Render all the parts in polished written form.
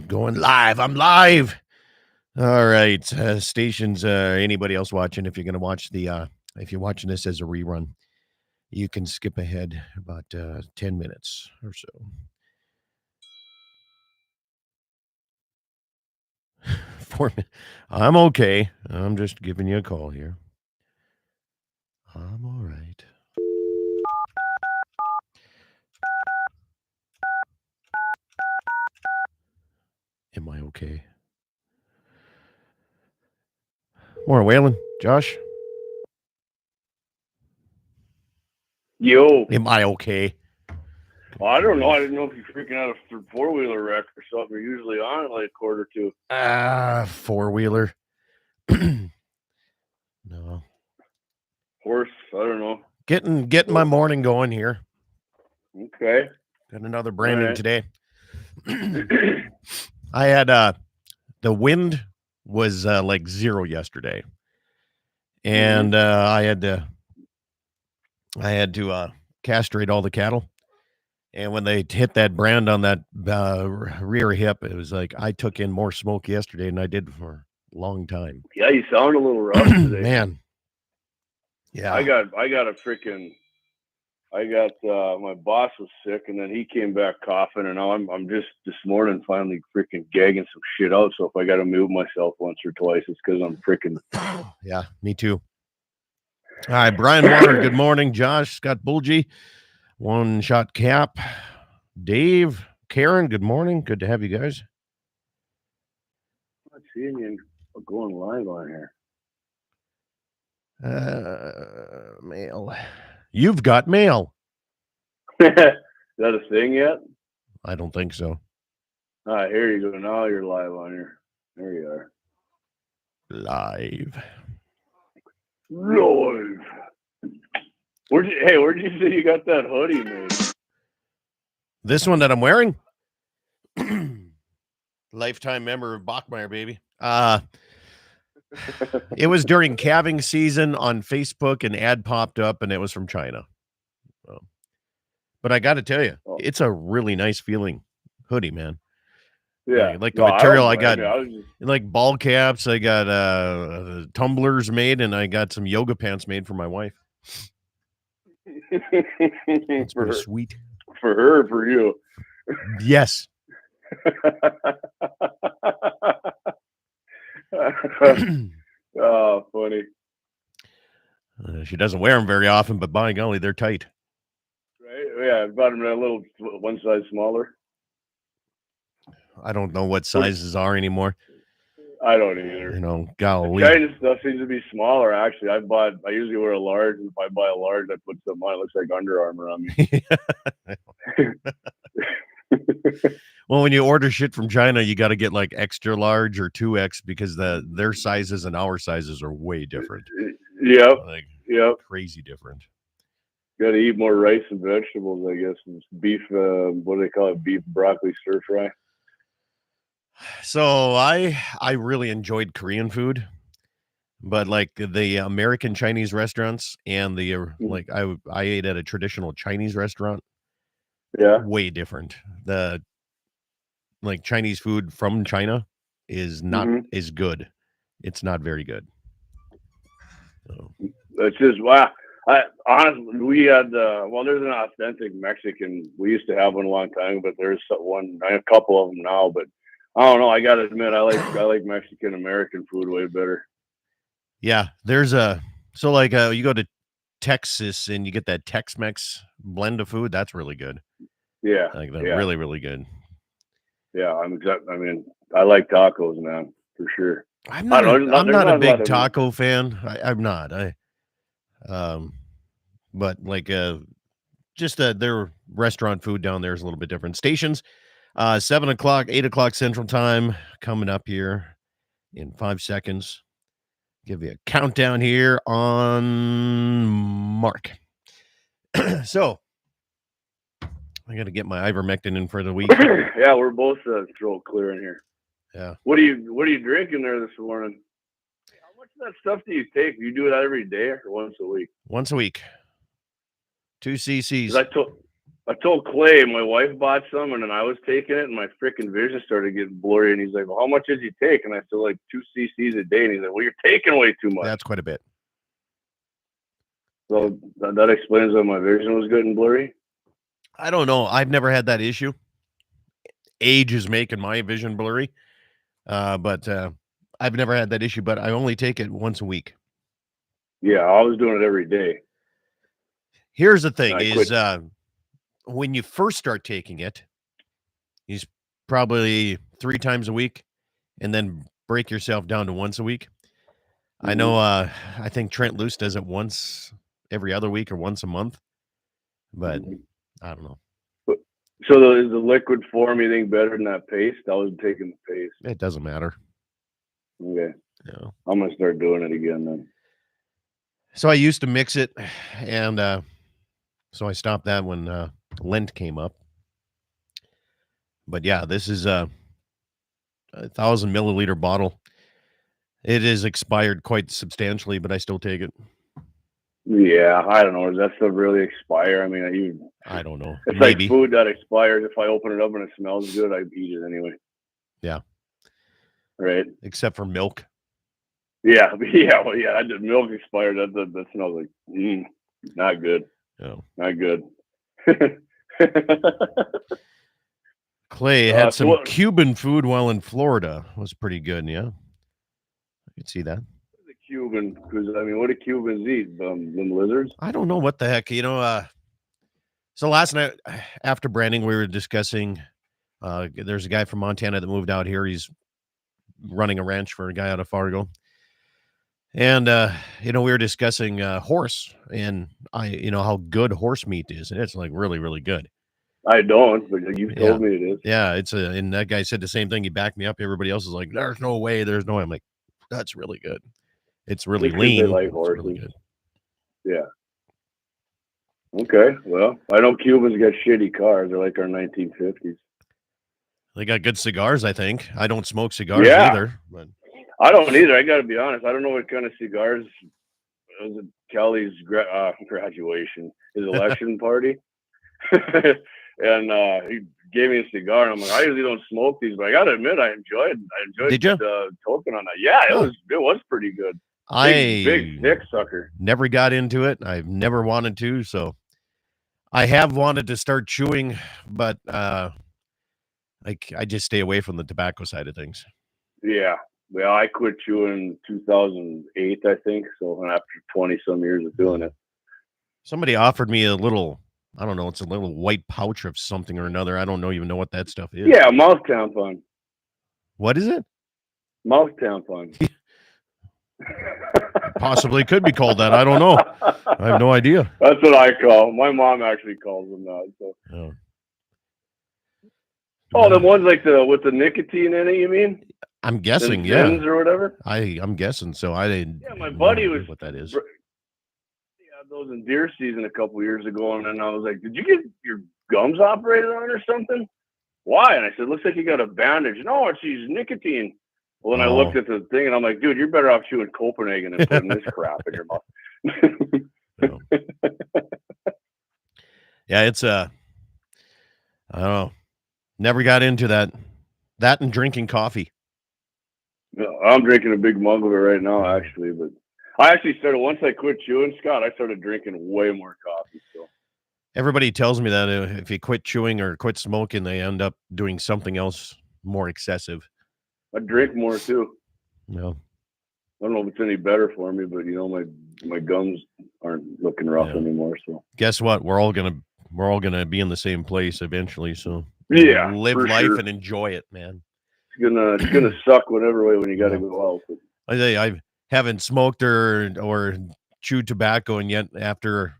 Going live. I'm live. All right. Stations, anybody else watching, if you're going to watch if you're watching this as a rerun, you can skip ahead about 10 minutes or so. I'm okay. I'm just giving you a call here. I'm all right. Am I okay? More Waylon, Josh. Yo. Am I okay? Well, I don't know. I didn't know if you freaking had a four-wheeler wreck or something. You're usually on it like a quarter to. Four-wheeler. No. Horse, I don't know. Getting my morning going here. Okay. Got another branding right. today. I had the wind was like 0 yesterday, and I had to castrate all the cattle. And when they hit that brand on that rear hip, it was like I took in more smoke yesterday than I did for a long time. Yeah, you sound a little rough today, man. Yeah, I got a freaking. My boss was sick, and then he came back coughing, and now I'm just this morning finally freaking gagging some shit out. So if I got to mute myself once or twice, it's because I'm freaking. Yeah, me too. All right, Brian Warren, good morning. Josh, Scott Bulgy, One Shot Cap, Dave, Karen, good morning. Good to have you guys. I'm not seeing you going live on here. Mail. You've got mail. Is that a thing yet? I don't think so. All right, here you go. Now you're live on here. There you are. Live. Where'd you say you got that hoodie made? This one that I'm wearing? Lifetime member of Bachmeyer, baby. It was during calving season on Facebook, an ad popped up, and it was from China. But I got to tell you, it's a really nice feeling hoodie, man. Yeah, like the material I got, just... like ball caps. I got tumblers made, and I got some yoga pants made for my wife. It's pretty sweet for her, for you. Yes. Oh, funny. She doesn't wear them very often, but by golly, they're tight. Right? Yeah, I've got them a little one size smaller. I don't know what sizes are anymore. I don't either. You know, golly. The China stuff seems to be smaller, actually. I usually wear a large, and if I buy a large, I put something on it. Looks like Under Armour on me. Well, when you order shit from China, you got to get like extra large or 2X because their sizes and our sizes are way different. Yep. Crazy different. Got to eat more rice and vegetables, I guess. And beef, what do they call it? Beef broccoli stir fry. So I really enjoyed Korean food, but like the American Chinese restaurants and the like I ate at a traditional Chinese restaurant. Yeah. Way different. The like Chinese food from China is not as good. It's not very good. So. It's just wow. Honestly, we had there's an authentic Mexican. We used to have one a long time, but there's a couple of them now. But I don't know. I gotta admit, I like Mexican American food way better. Yeah, there's you go to Texas and you get that Tex-Mex blend of food. That's really good. Yeah, really, really good. Yeah, I like tacos, man, for sure. I'm not a big taco fan. I'm not. But like just their restaurant food down there is a little bit different. Stations, 7 o'clock, 8 o'clock Central Time coming up here in 5 seconds. Give you a countdown here on Mark. So I got to get my ivermectin in for the week. Yeah, we're both throat clear in here. Yeah. What are you drinking there this morning? How much of that stuff do you take? You do it every day or once a week? Once a week. 2 cc's. I told Clay, my wife bought some, and then I was taking it, and my freaking vision started getting blurry. And he's like, "Well, how much did you take?" And I said, "Like 2 cc's a day." And he's like, "Well, you're taking way too much." That's quite a bit. So that explains why my vision was getting blurry. I don't know. I've never had that issue. Age is making my vision blurry, but I've never had that issue. But I only take it once a week. Yeah, I was doing it every day. Here's the thing: is when you first start taking it, you probably 3 times a week, and then break yourself down to once a week. I know. I think Trent Luce does it once every other week or once a month, but I don't know. So is the liquid form you think better than that paste? I was taking the paste. It doesn't matter. Okay. Yeah. I'm gonna start doing it again then. So I used to mix it, and so I stopped that when Lent came up. But yeah, this is a 1,000 milliliter bottle. It is expired quite substantially, but I still take it. Yeah, I don't know. Does that stuff really expire? I mean, I don't know. It's Maybe. like food that expires. If I open it up and it smells good, I eat it anyway. Yeah. Right. Except for milk. Yeah. Yeah. Well, yeah. The milk expired. That smells like not good. Oh. Not good. Clay had some Cuban food while in Florida. It was pretty good. Yeah. I could see that. The Cuban, because I mean, what do Cubans eat? Them lizards? I don't know what the heck. So last night after branding, we were discussing. There's a guy from Montana that moved out here. He's running a ranch for a guy out of Fargo, and we were discussing horse and how good horse meat is, and it's like really, really good. I don't, but you told me it is. Yeah, and that guy said the same thing. He backed me up. Everybody else is like, "There's no way. There's no way." I'm like, "That's really good. It's really lean." They like horses. Really good. Yeah. Okay. Well, I know Cubans get shitty cars. They're like our 1950s. They got good cigars, I think. I don't smoke cigars either. But I don't either. I got to be honest. I don't know what kind of cigars. It was at Kelly's graduation, his election party. And he gave me a cigar, and I'm like, I usually don't smoke these, but I gotta admit, I enjoyed the token on that. Yeah, it was pretty good. Big thick sucker. Never got into it. I've never wanted to, so I have wanted to start chewing, but I just stay away from the tobacco side of things. Yeah. Well, I quit chewing in 2008, I think. So after 20 some years of doing it, somebody offered me a little. I don't know. It's a little white pouch of something or another. I don't even know what that stuff is. Yeah, mouth tampon. What is it? Mouth tampon. Possibly could be called that. I don't know. I have no idea. That's what I call. My mom actually calls them that. So. Oh, the ones like with the nicotine in it. You mean? I'm guessing, yeah. Or whatever. I'm guessing. So I didn't. Yeah, my buddy was what that is. Those in deer season a couple years ago, and then I was like, "Did you get your gums operated on or something?" Why? And I said, "Looks like you got a bandage." No, it's using nicotine. Well, then I looked at the thing, and I'm like, "Dude, you're better off chewing Copenhagen than putting this crap in your mouth." Yeah, it's I don't know. Never got into that. That and drinking coffee. No, I'm drinking a big mug of it right now, actually, but. I actually started, once I quit chewing, Scott, I started drinking way more coffee. So everybody tells me that if you quit chewing or quit smoking, they end up doing something else more excessive. I drink more too. No. I don't know if it's any better for me, but my gums aren't looking rough anymore. So guess what? We're all gonna be in the same place eventually. So live life and enjoy it, man. It's gonna suck whatever way when you gotta go out. But I say I haven't smoked or chewed tobacco, and yet after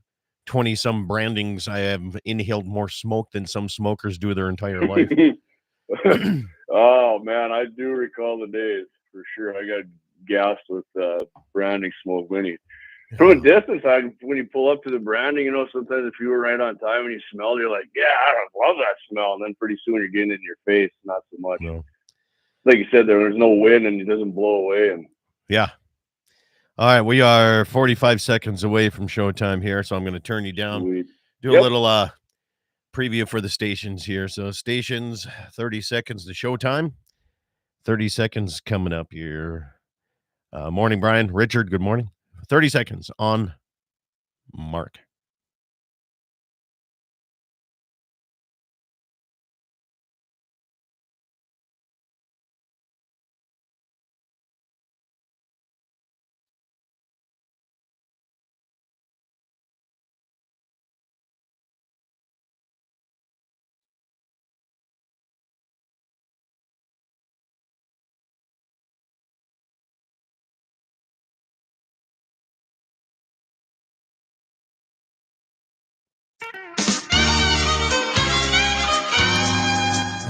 20 some brandings, I have inhaled more smoke than some smokers do their entire life. Oh man, I do recall the days for sure. I got gassed with branding smoke from a distance. When you pull up to the branding, sometimes if you were right on time and you smell, you're like, yeah, I love that smell, and then pretty soon you're getting it in your face. Not so much. No. Like you said, there's no wind and it doesn't blow away. And yeah. All right, we are 45 seconds away from showtime here, so I'm going to turn you down. Sweet. Do a little preview for the stations here. So stations, 30 seconds to showtime. 30 seconds coming up here. Morning, Brian. Richard, good morning. 30 seconds on mark.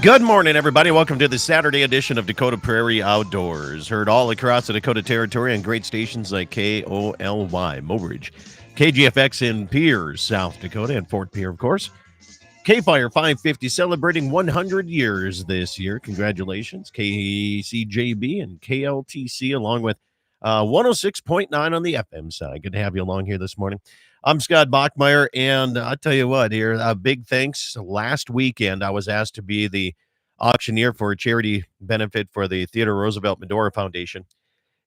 Good morning, everybody. Welcome to the Saturday edition of Dakota Prairie Outdoors. Heard all across the Dakota Territory on great stations like KOLY, Mobridge, KGFX in Pierce, South Dakota, and Fort Pierre, of course. K-Fire 550 celebrating 100 years this year. Congratulations. KCJB and KLTC along with 106.9 on the FM side. Good to have you along here this morning. I'm Scott Bachmeyer, and I'll tell you what here, a big thanks. Last weekend, I was asked to be the auctioneer for a charity benefit for the Theodore Roosevelt Medora Foundation.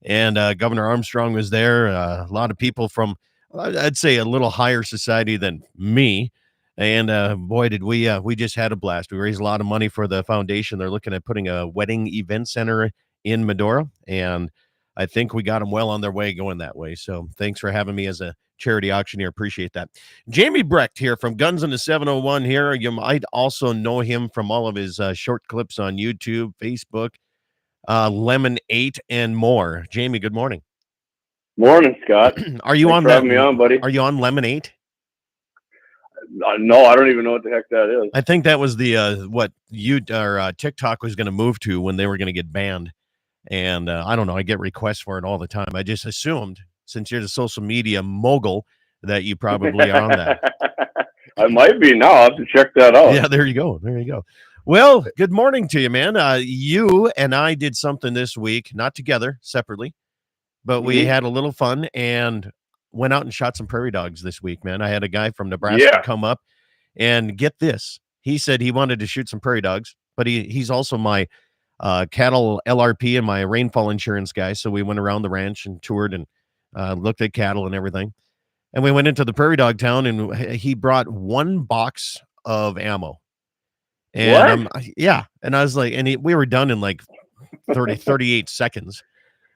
And Governor Armstrong was there. A lot of people from, I'd say, a little higher society than me. And boy, did we just had a blast. We raised a lot of money for the foundation. They're looking at putting a wedding event center in Medora. And I think we got them well on their way going that way. So thanks for having me as a charity auctioneer. Appreciate that. Jamie Brecht here from Guns in the 701 here. You might also know him from all of his short clips on YouTube, Facebook, Lemon 8, and more. Jamie, good morning. Morning, Scott. Are you Thanks on for that? having me on, buddy. Are you on Lemon 8? No, I don't even know what the heck that is. I think that was the what you or TikTok was going to move to when they were going to get banned. And I don't know. I get requests for it all the time. I just assumed, since you're the social media mogul, that you probably are on that. I might be now. I'll have to check that out. Yeah, there you go. There you go. Well, good morning to you, man. You and I did something this week, not together, separately, but we had a little fun and went out and shot some prairie dogs this week, man. I had a guy from Nebraska come up and get this. He said he wanted to shoot some prairie dogs, but he's also my cattle LRP and my rainfall insurance guy. So we went around the ranch and toured and looked at cattle and everything. And we went into the prairie dog town and he brought one box of ammo. And yeah. And I was like, and we were done in like 38 seconds.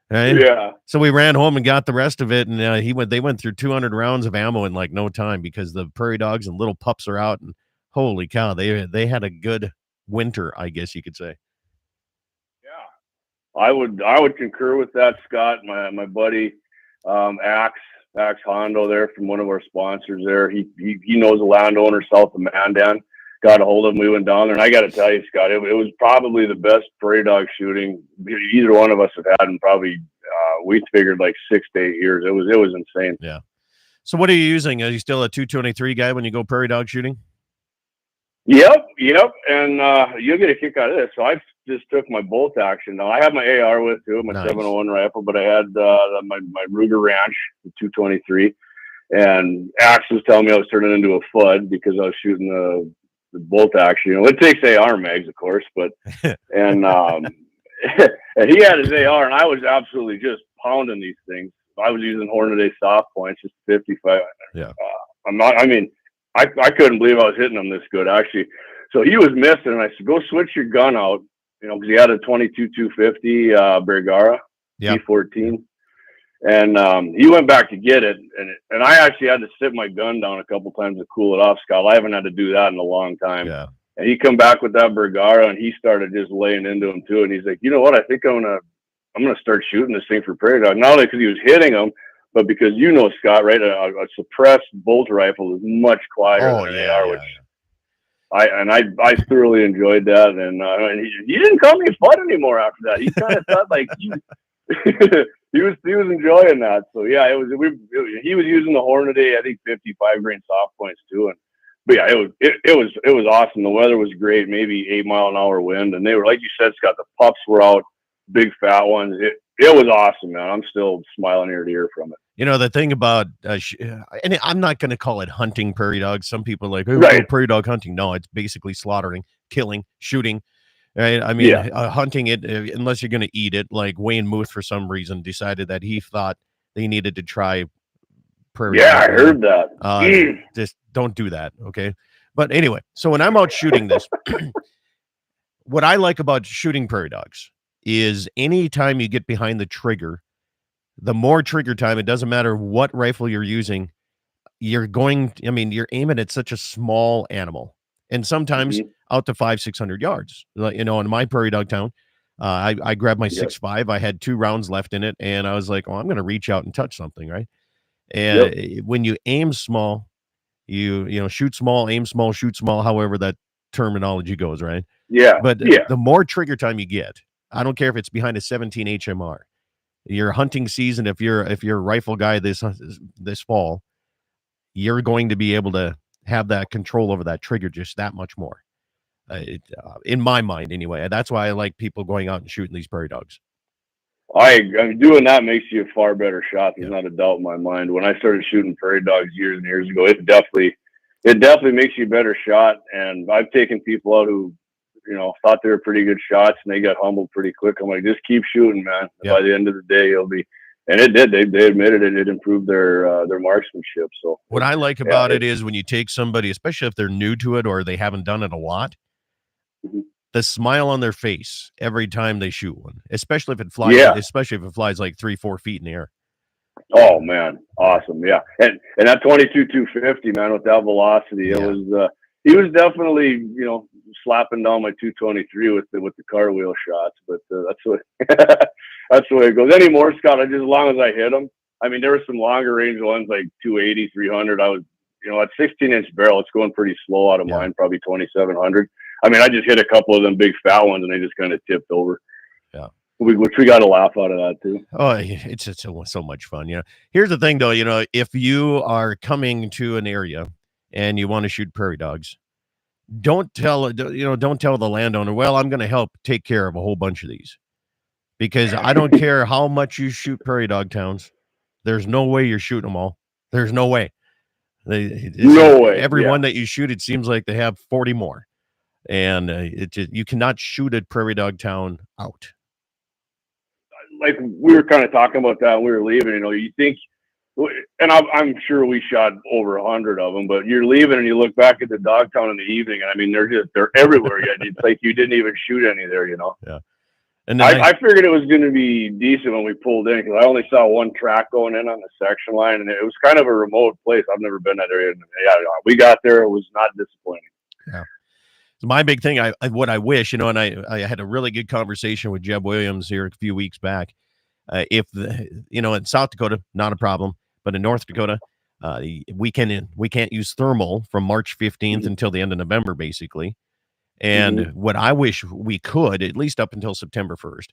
Right? Yeah. So we ran home and got the rest of it. And they went through 200 rounds of ammo in like no time because the prairie dogs and little pups are out. And holy cow, they had a good winter, I guess you could say. I would concur with that, Scott. My buddy Axe Hondo there from one of our sponsors there. He knows a landowner south of Mandan. Got a hold of him. We went down there, and I got to tell you, Scott, it was probably the best prairie dog shooting either one of us have had in probably we figured like 6 to 8 years. It was insane. Yeah. So what are you using? Are you still a 223 guy when you go prairie dog shooting? Yep. And you'll get a kick out of this. So I just took my bolt action. Now I have my AR with too, my 701 rifle, but I had my Ruger Ranch, the 223, and Axe was telling me I was turning into a FUD because I was shooting the bolt action. You know, it takes AR mags, of course, but and and he had his AR, and I was absolutely just pounding these things. I was using Hornady soft points, just 55. Yeah. I couldn't believe I was hitting him this good, actually. So he was missing, and I said, go switch your gun out, you know, because he had a 22-250 Bergara E14. And he went back to get it, and I actually had to sit my gun down a couple times to cool it off, Scott. I haven't had to do that in a long time. Yeah. And he come back with that Bergara, and he started just laying into him, too. And he's like, you know what, I think I'm gonna start shooting this thing for prairie dog. Not only because he was hitting them, but because Scott, right? A suppressed bolt rifle is much quieter than an AR, which I thoroughly enjoyed that. And he didn't call me a FUD anymore after that. He kind of thought like he was enjoying that. So yeah, he was using the Hornady, I think 55 grain soft points too. But yeah, it was awesome. The weather was great, maybe 8 mile an hour wind, and they were, like you said, Scott, the pups were out, big fat ones. It was awesome, man. I'm still smiling ear to ear from it. The thing about, and I'm not going to call it hunting prairie dogs. Some people are like, oh, Right. prairie dog hunting. No, it's basically slaughtering, killing, shooting. Right? I mean, Yeah. hunting it, unless you're going to eat it, like Wayne Muth, for some reason, decided that he thought they needed to try prairie Yeah, I dog. heard that. Just don't do that, okay? But anyway, so when I'm out shooting this, what I like about shooting prairie dogs is anytime you get behind the trigger, the more trigger time, it doesn't matter what rifle you're using, you're aiming at such a small animal. And sometimes out to 500-600 yards. Like, in my prairie dog town, I grabbed my 6.5. I had 2 rounds left in it, and I was like, oh, I'm going to reach out and touch something, right? And when you aim small, you shoot small, aim small, shoot small, however that terminology goes, right? Yeah. But the more trigger time you get, I don't care if it's behind a 17 HMR. Your hunting season, if you're a rifle guy this fall, you're going to be able to have that control over that trigger just that much more. In my mind, anyway. That's why I like people going out and shooting these prairie dogs. I'm doing that makes you a far better shot. There's not a doubt in my mind. When I started shooting prairie dogs years and years ago, it definitely makes you a better shot. And I've taken people out who, thought they were pretty good shots, and they got humbled pretty quick. I'm like, just keep shooting, man. By the end of the day, you'll be. And it did. They admitted it. It improved their marksmanship. So what I like about it is when you take somebody, especially if they're new to it or they haven't done it a lot, the smile on their face every time they shoot one, especially if it flies, like 3-4 feet in the air. Oh man, awesome! Yeah, and that 22-250, man, with that velocity, it was. He was definitely, slapping down my 223 with the car wheel shots, but that's the way it goes. Anymore, Scott, as long as I hit them. I mean, there were some longer range ones like 280, 300. I was, at 16-inch barrel, it's going pretty slow out of mine, probably 2,700. I mean, I just hit a couple of them big fat ones, and they just kind of tipped over. Yeah. Which we got a laugh out of that too. Oh, it's so much fun. Here's the thing though, if you are coming to an area and you want to shoot prairie dogs, don't tell the landowner, well, I'm going to help take care of a whole bunch of these, because I don't care how much you shoot prairie dog towns. There's no way you're shooting them all. There's no way. No way. Every one that you shoot, it seems like they have 40 more. And you cannot shoot a prairie dog town out. Like we were kind of talking about that when we were leaving, you think, and I'm sure we shot over 100 of them, but you're leaving and you look back at the dog town in the evening, and I mean, they're everywhere. Yet it's like you didn't even shoot any there, Yeah. And I figured it was going to be decent when we pulled in, because I only saw one track going in on the section line, and it was kind of a remote place. I've never been that area. And we got there. It was not disappointing. Yeah. So my big thing, what I wish, and I had a really good conversation with Jeb Williams here a few weeks back. In South Dakota, not a problem, but in North Dakota, we can't use thermal from March 15th until the end of November, basically. And what I wish we could, at least up until September 1st,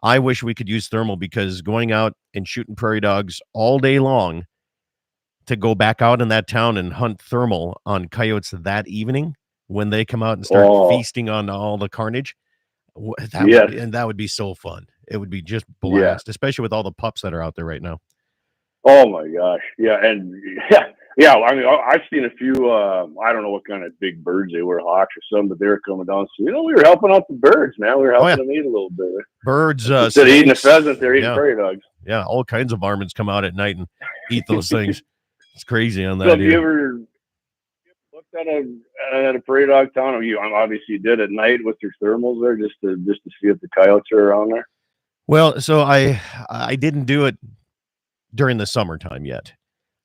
I wish we could use thermal, because going out and shooting prairie dogs all day long, to go back out in that town and hunt thermal on coyotes that evening when they come out and start feasting on all the carnage, that would be so fun. It would be just blast, especially with all the pups that are out there right now. Oh my gosh. Yeah. And yeah. I mean, I've seen a few, I don't know what kind of big birds they were, hawks or something, but they were coming down. So, we were helping out the birds, man. We were helping them eat a little bit. Birds, instead of eating a pheasant, they're eating prairie dogs. Yeah. All kinds of varmints come out at night and eat those things. It's crazy on that. So have you ever looked at a prairie dog town? Obviously you did at night with your thermals there, just to see if the coyotes are around there? Well, so I didn't do it during the summertime yet,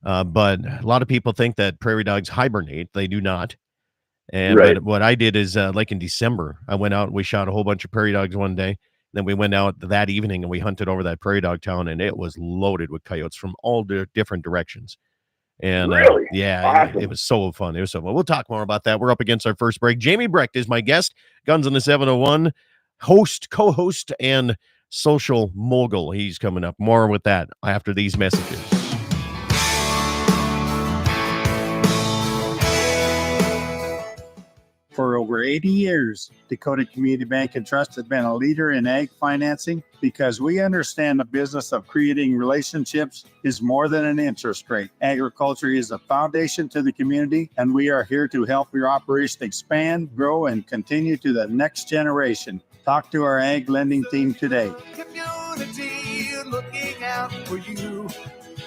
but a lot of people think that prairie dogs hibernate. They do not. And but what I did is, like in December, I went out and we shot a whole bunch of prairie dogs one day. Then we went out that evening and we hunted over that prairie dog town, and it was loaded with coyotes from all different directions. And really? Awesome. It was so fun. It was so fun. We'll talk more about that. We're up against our first break. Jamie Brecht is my guest, Guns on the 701, co-host, and social mogul. He's coming up. More with that after these messages. For a over 80 years, Dakota Community Bank and Trust has been a leader in ag financing because we understand the business of creating relationships is more than an interest rate. Agriculture is a foundation to the community, and we are here to help your operation expand, grow, and continue to the next generation. Talk to our ag lending team today. Community looking out for you.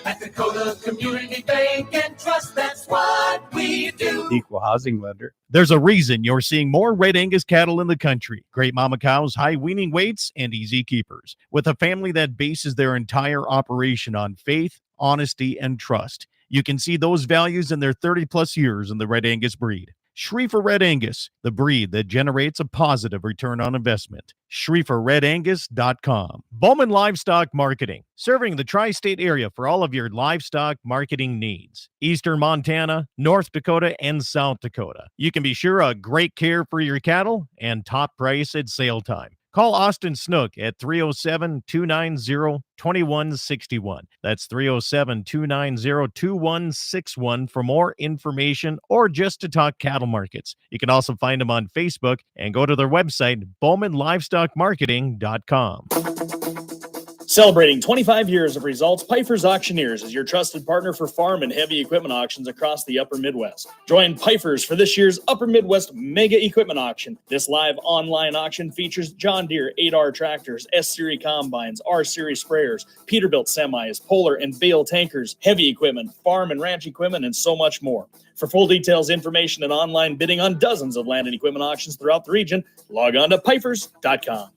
At Dakota Community Bank and Trust, that's what we do. Equal housing lender. There's a reason you're seeing more Red Angus cattle in the country. Great mama cows, high weaning weights, and easy keepers. With a family that bases their entire operation on faith, honesty, and trust. You can see those values in their 30-plus years in the Red Angus breed. Schriefer Red Angus, the breed that generates a positive return on investment. SchrieferRedAngus.com. Bowman Livestock Marketing, serving the tri-state area for all of your livestock marketing needs. Eastern Montana, North Dakota, and South Dakota. You can be sure of great care for your cattle and top price at sale time. Call Austin Snook at 307-290-2161. That's 307-290-2161 for more information or just to talk cattle markets. You can also find them on Facebook and go to their website, BowmanLivestockMarketing.com. Celebrating 25 years of results, Pfeiffer's Auctioneers is your trusted partner for farm and heavy equipment auctions across the Upper Midwest. Join Pfeiffer's for this year's Upper Midwest Mega Equipment Auction. This live online auction features John Deere 8R tractors, S-Series combines, R-Series sprayers, Peterbilt semis, Polar and Bale tankers, heavy equipment, farm and ranch equipment, and so much more. For full details, information, and online bidding on dozens of land and equipment auctions throughout the region, log on to Pfeiffer's.com.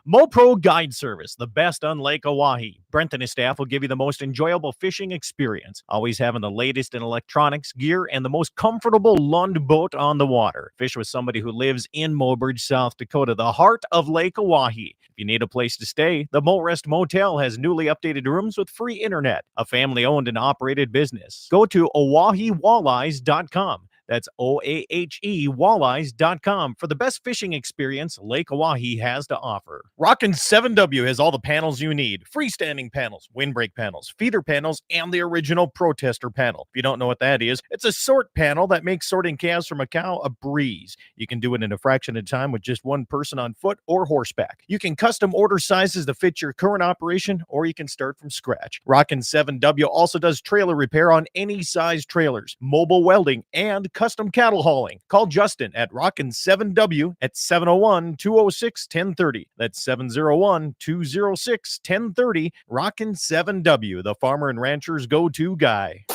MoPro Guide Service, the best on Lake Oahe. Brent and his staff will give you the most enjoyable fishing experience, always having the latest in electronics, gear, and the most comfortable Lund boat on the water. Fish with somebody who lives in Mobridge, South Dakota, the heart of Lake Oahe. If you need a place to stay, the Morest Motel has newly updated rooms with free internet, a family-owned and operated business. Go to OaheWalleyes.com. That's OAHE Walleyes.com for the best fishing experience Lake Oahe has to offer. Rockin' 7W has all the panels you need. Freestanding panels, windbreak panels, feeder panels, and the original protester panel. If you don't know what that is, it's a sort panel that makes sorting calves from a cow a breeze. You can do it in a fraction of time with just one person on foot or horseback. You can custom order sizes to fit your current operation, or you can start from scratch. Rockin' 7W also does trailer repair on any size trailers, mobile welding, and custom cattle hauling. Call Justin at Rockin' 7W at 701-206-1030. That's 701-206-1030. Rockin' 7W, the farmer and rancher's go-to guy.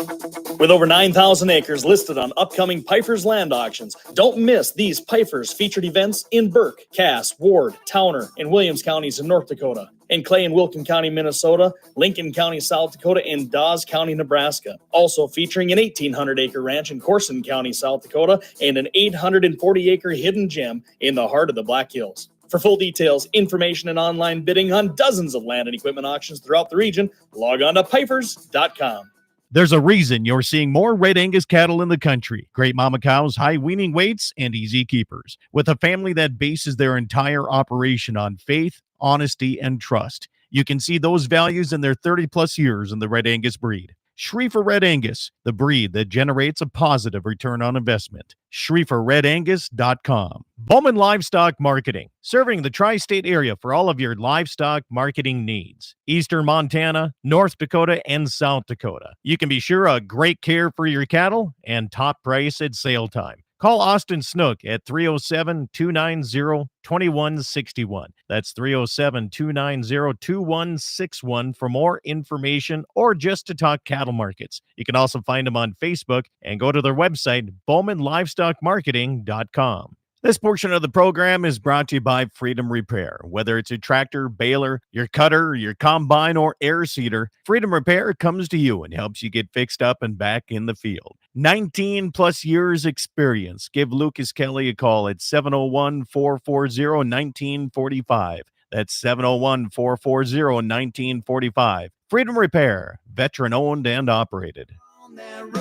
With over 9,000 acres listed on upcoming Pfeiffer's land auctions, don't miss these Pfeiffer's featured events in Burke, Cass, Ward, Towner, and Williams counties in North Dakota, in Clay and Wilkin County, Minnesota, Lincoln County, South Dakota, and Dawes County, Nebraska. Also featuring an 1,800-acre ranch in Corson County, South Dakota, and an 840-acre hidden gem in the heart of the Black Hills. For full details, information, and online bidding on dozens of land and equipment auctions throughout the region, log on to Pfeiffer's.com. There's a reason you're seeing more Red Angus cattle in the country. Great mama cows, high weaning weights, and easy keepers. With a family that bases their entire operation on faith, honesty, and trust. You can see those values in their 30-plus years in the Red Angus breed. Schriefer Red Angus, the breed that generates a positive return on investment. SchrieferRedAngus.com. Bowman Livestock Marketing, serving the tri-state area for all of your livestock marketing needs. Eastern Montana, North Dakota, and South Dakota. You can be sure of great care for your cattle and top price at sale time. Call Austin Snook at 307-290-2161. That's 307-290-2161 for more information or just to talk cattle markets. You can also find them on Facebook and go to their website, BowmanLivestockMarketing.com. This portion of the program is brought to you by Freedom Repair. Whether it's a tractor, baler, your cutter, your combine, or air seeder, Freedom Repair comes to you and helps you get fixed up and back in the field. 19-plus years experience. Give Lucas Kelly a call at 701-440-1945. That's 701-440-1945. Freedom Repair, veteran-owned and operated. On that road,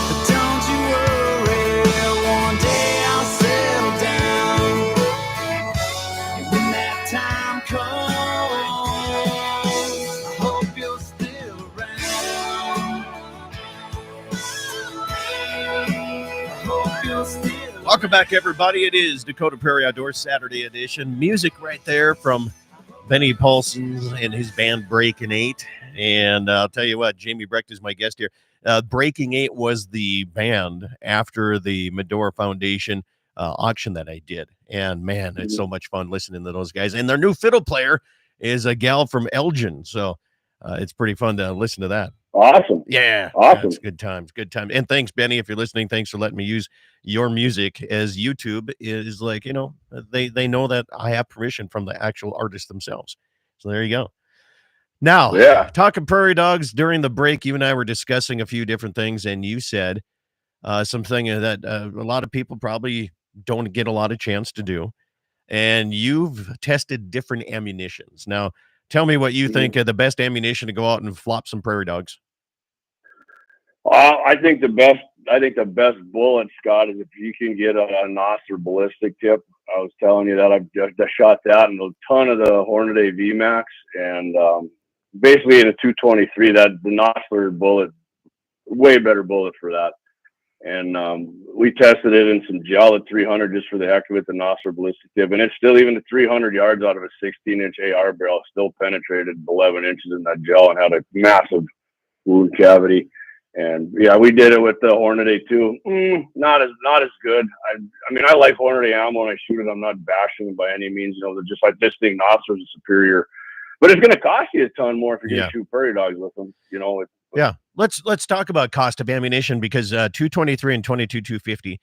but don't you worry, one day I'll settle down. And when that time comes, I hope you're still around. I hope you're still back, everybody. It is Dakota Prairie Outdoors Saturday edition. Music right there from Benny Paulson and his band Breaking Eight. And I'll tell you what, Jamie Brecht is my guest here. Breaking Eight was the band after the Medora Foundation auction that I did. And man, it's so much fun listening to those guys. And their new fiddle player is a gal from Elgin. So it's pretty fun to listen to that. Awesome. Yeah. Awesome. It's good times. Good times. And thanks, Benny, if you're listening. Thanks for letting me use your music, as YouTube is like, you know, they know that I have permission from the actual artists themselves. So there you go. Now, talking prairie dogs during the break, you and I were discussing a few different things, and you said something that a lot of people probably don't get a lot of chance to do. And you've tested different ammunitions. Now, tell me what you think of the best ammunition to go out and flop some prairie dogs. I think the best bullet, Scott, is if you can get a Nosler ballistic tip. I was telling you that I've just shot that and a ton of the Hornady VMAX, and basically in a 223, that the Nosler bullet, way better bullet for that. And we tested it in some gel at 300 just for the heck of it, the Nosler ballistic tip, and it's still, even at 300 yards out of a 16-inch AR barrel, still penetrated 11 inches in that gel and had a massive wound cavity. And yeah, we did it with the Hornady too. Not as good. I mean, I like Hornady ammo when I shoot it. I'm not bashing it by any means. You know, they're just like, this thing, Nosler is superior, but it's going to cost you a ton more if you're going to shoot prairie dogs with them. You know. Let's talk about cost of ammunition, because 223 and 22-250.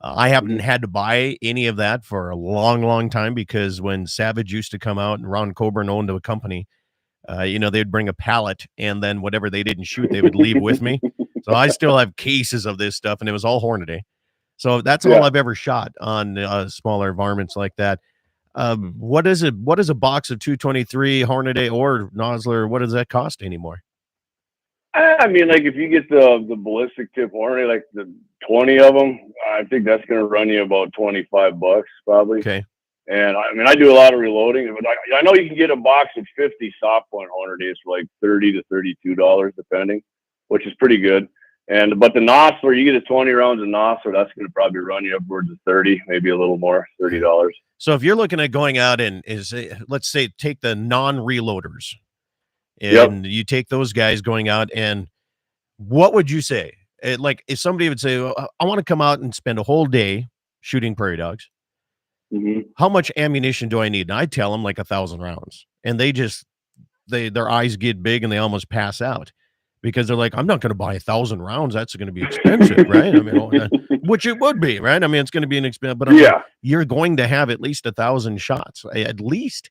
I haven't had to buy any of that for a long time, because when Savage used to come out and Ron Coburn owned a company, you know, they'd bring a pallet, and then whatever they didn't shoot, they would leave with me. So I still have cases of this stuff, and it was all Hornady. So that's all I've ever shot on smaller varmints like that. What is a box of 223 Hornady or Nosler? What does that cost anymore? I mean, like if you get the ballistic tip Hornady, like the 20 of them, I think that's going to run you about $25 probably. Okay. And I mean, I do a lot of reloading, but I know you can get a box of 50 soft point Hornady for like $30 to $32 depending, which is pretty good. But the Nosler, you get a 20 rounds of Nosler, that's going to probably run you upwards of 30, maybe a little more, $30. So if you're looking at going out and let's say take the non-reloaders, and you take those guys going out, and what would you say? Like if somebody would say, well, I want to come out and spend a whole day shooting prairie dogs. How much ammunition do I need? And I tell them like 1,000 rounds, and their eyes get big and they almost pass out, because they're like, I'm not going to buy 1,000 rounds. That's going to be expensive, right? I mean, which it would be, right? I mean, it's going to be an expensive, but like, you're going to have at least 1,000 shots, at least.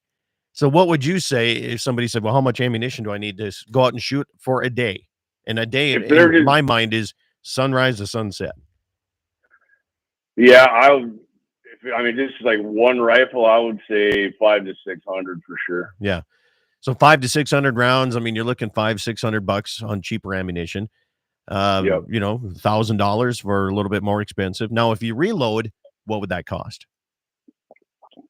So what would you say if somebody said, well, how much ammunition do I need to go out and shoot for a day? And a day in my mind is sunrise to sunset. Yeah, I mean, just like one rifle, I would say 500 to 600 for sure. Yeah. So 500 to 600 rounds. I mean, you're looking $500-600 on cheaper ammunition. You know, $1,000 for a little bit more expensive. Now, if you reload, what would that cost?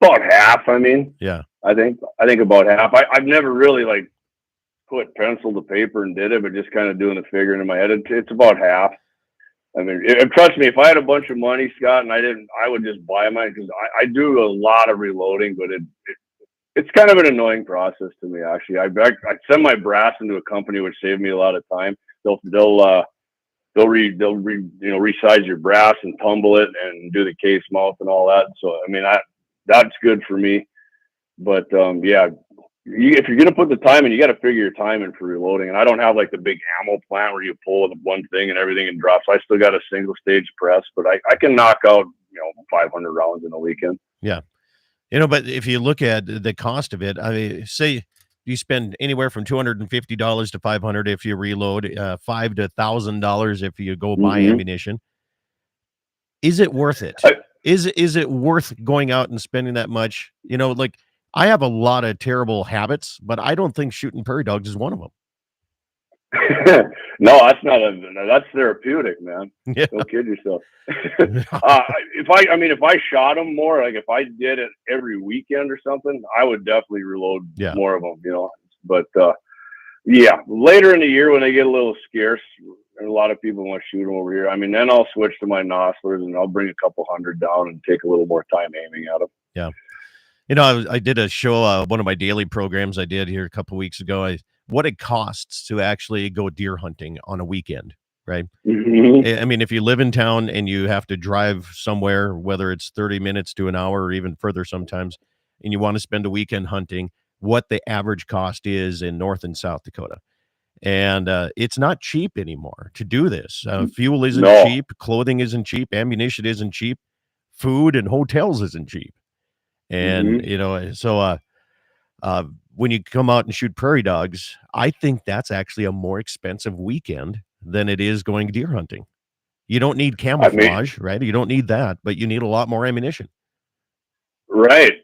About half. I mean, I think about half. I've never really like put pencil to paper and did it, but just kind of doing the figuring in my head. It's about half. I mean, trust me, if I had a bunch of money, Scott, and I would just buy mine, because I do a lot of reloading, but it's kind of an annoying process to me, actually. I send my brass into a company, which saved me a lot of time. They'll resize your brass and tumble it and do the case mouth and all that. So I mean, that's good for me. But if you're gonna put the time in, you got to figure your time in for reloading. And I don't have like the big ammo plant where you pull the one thing and everything and drops. I still got a single stage press, but I can knock out 500 rounds in a weekend. Yeah. But if you look at the cost of it, I mean, say you spend anywhere from $250 to $500 if you reload, $500 to $1,000 if you go buy ammunition. Is it worth it? Is it worth going out and spending that much? Like I have a lot of terrible habits, but I don't think shooting prairie dogs is one of them. No, that's therapeutic, man. Yeah. Don't kid yourself. If I shot them more, like if I did it every weekend or something, I would definitely reload more of them, But later in the year when they get a little scarce, And a lot of people want to shoot them over here. I mean, then I'll switch to my Nosslers and I'll bring a couple hundred down and take a little more time aiming at them. Yeah. You know, I did a show, one of my daily programs I did here a couple of weeks ago. What it costs to actually go deer hunting on a weekend, right? Mm-hmm. I mean, if you live in town and you have to drive somewhere, whether it's 30 minutes to an hour or even further sometimes, and you want to spend a weekend hunting, what the average cost is in North and South Dakota. And it's not cheap anymore to do this. Fuel isn't cheap. Clothing isn't cheap. Ammunition isn't cheap. Food and hotels isn't cheap. And, you know, so when you come out and shoot prairie dogs, I think that's actually a more expensive weekend than it is going deer hunting. You don't need camouflage, right? You don't need that, but you need a lot more ammunition. Right.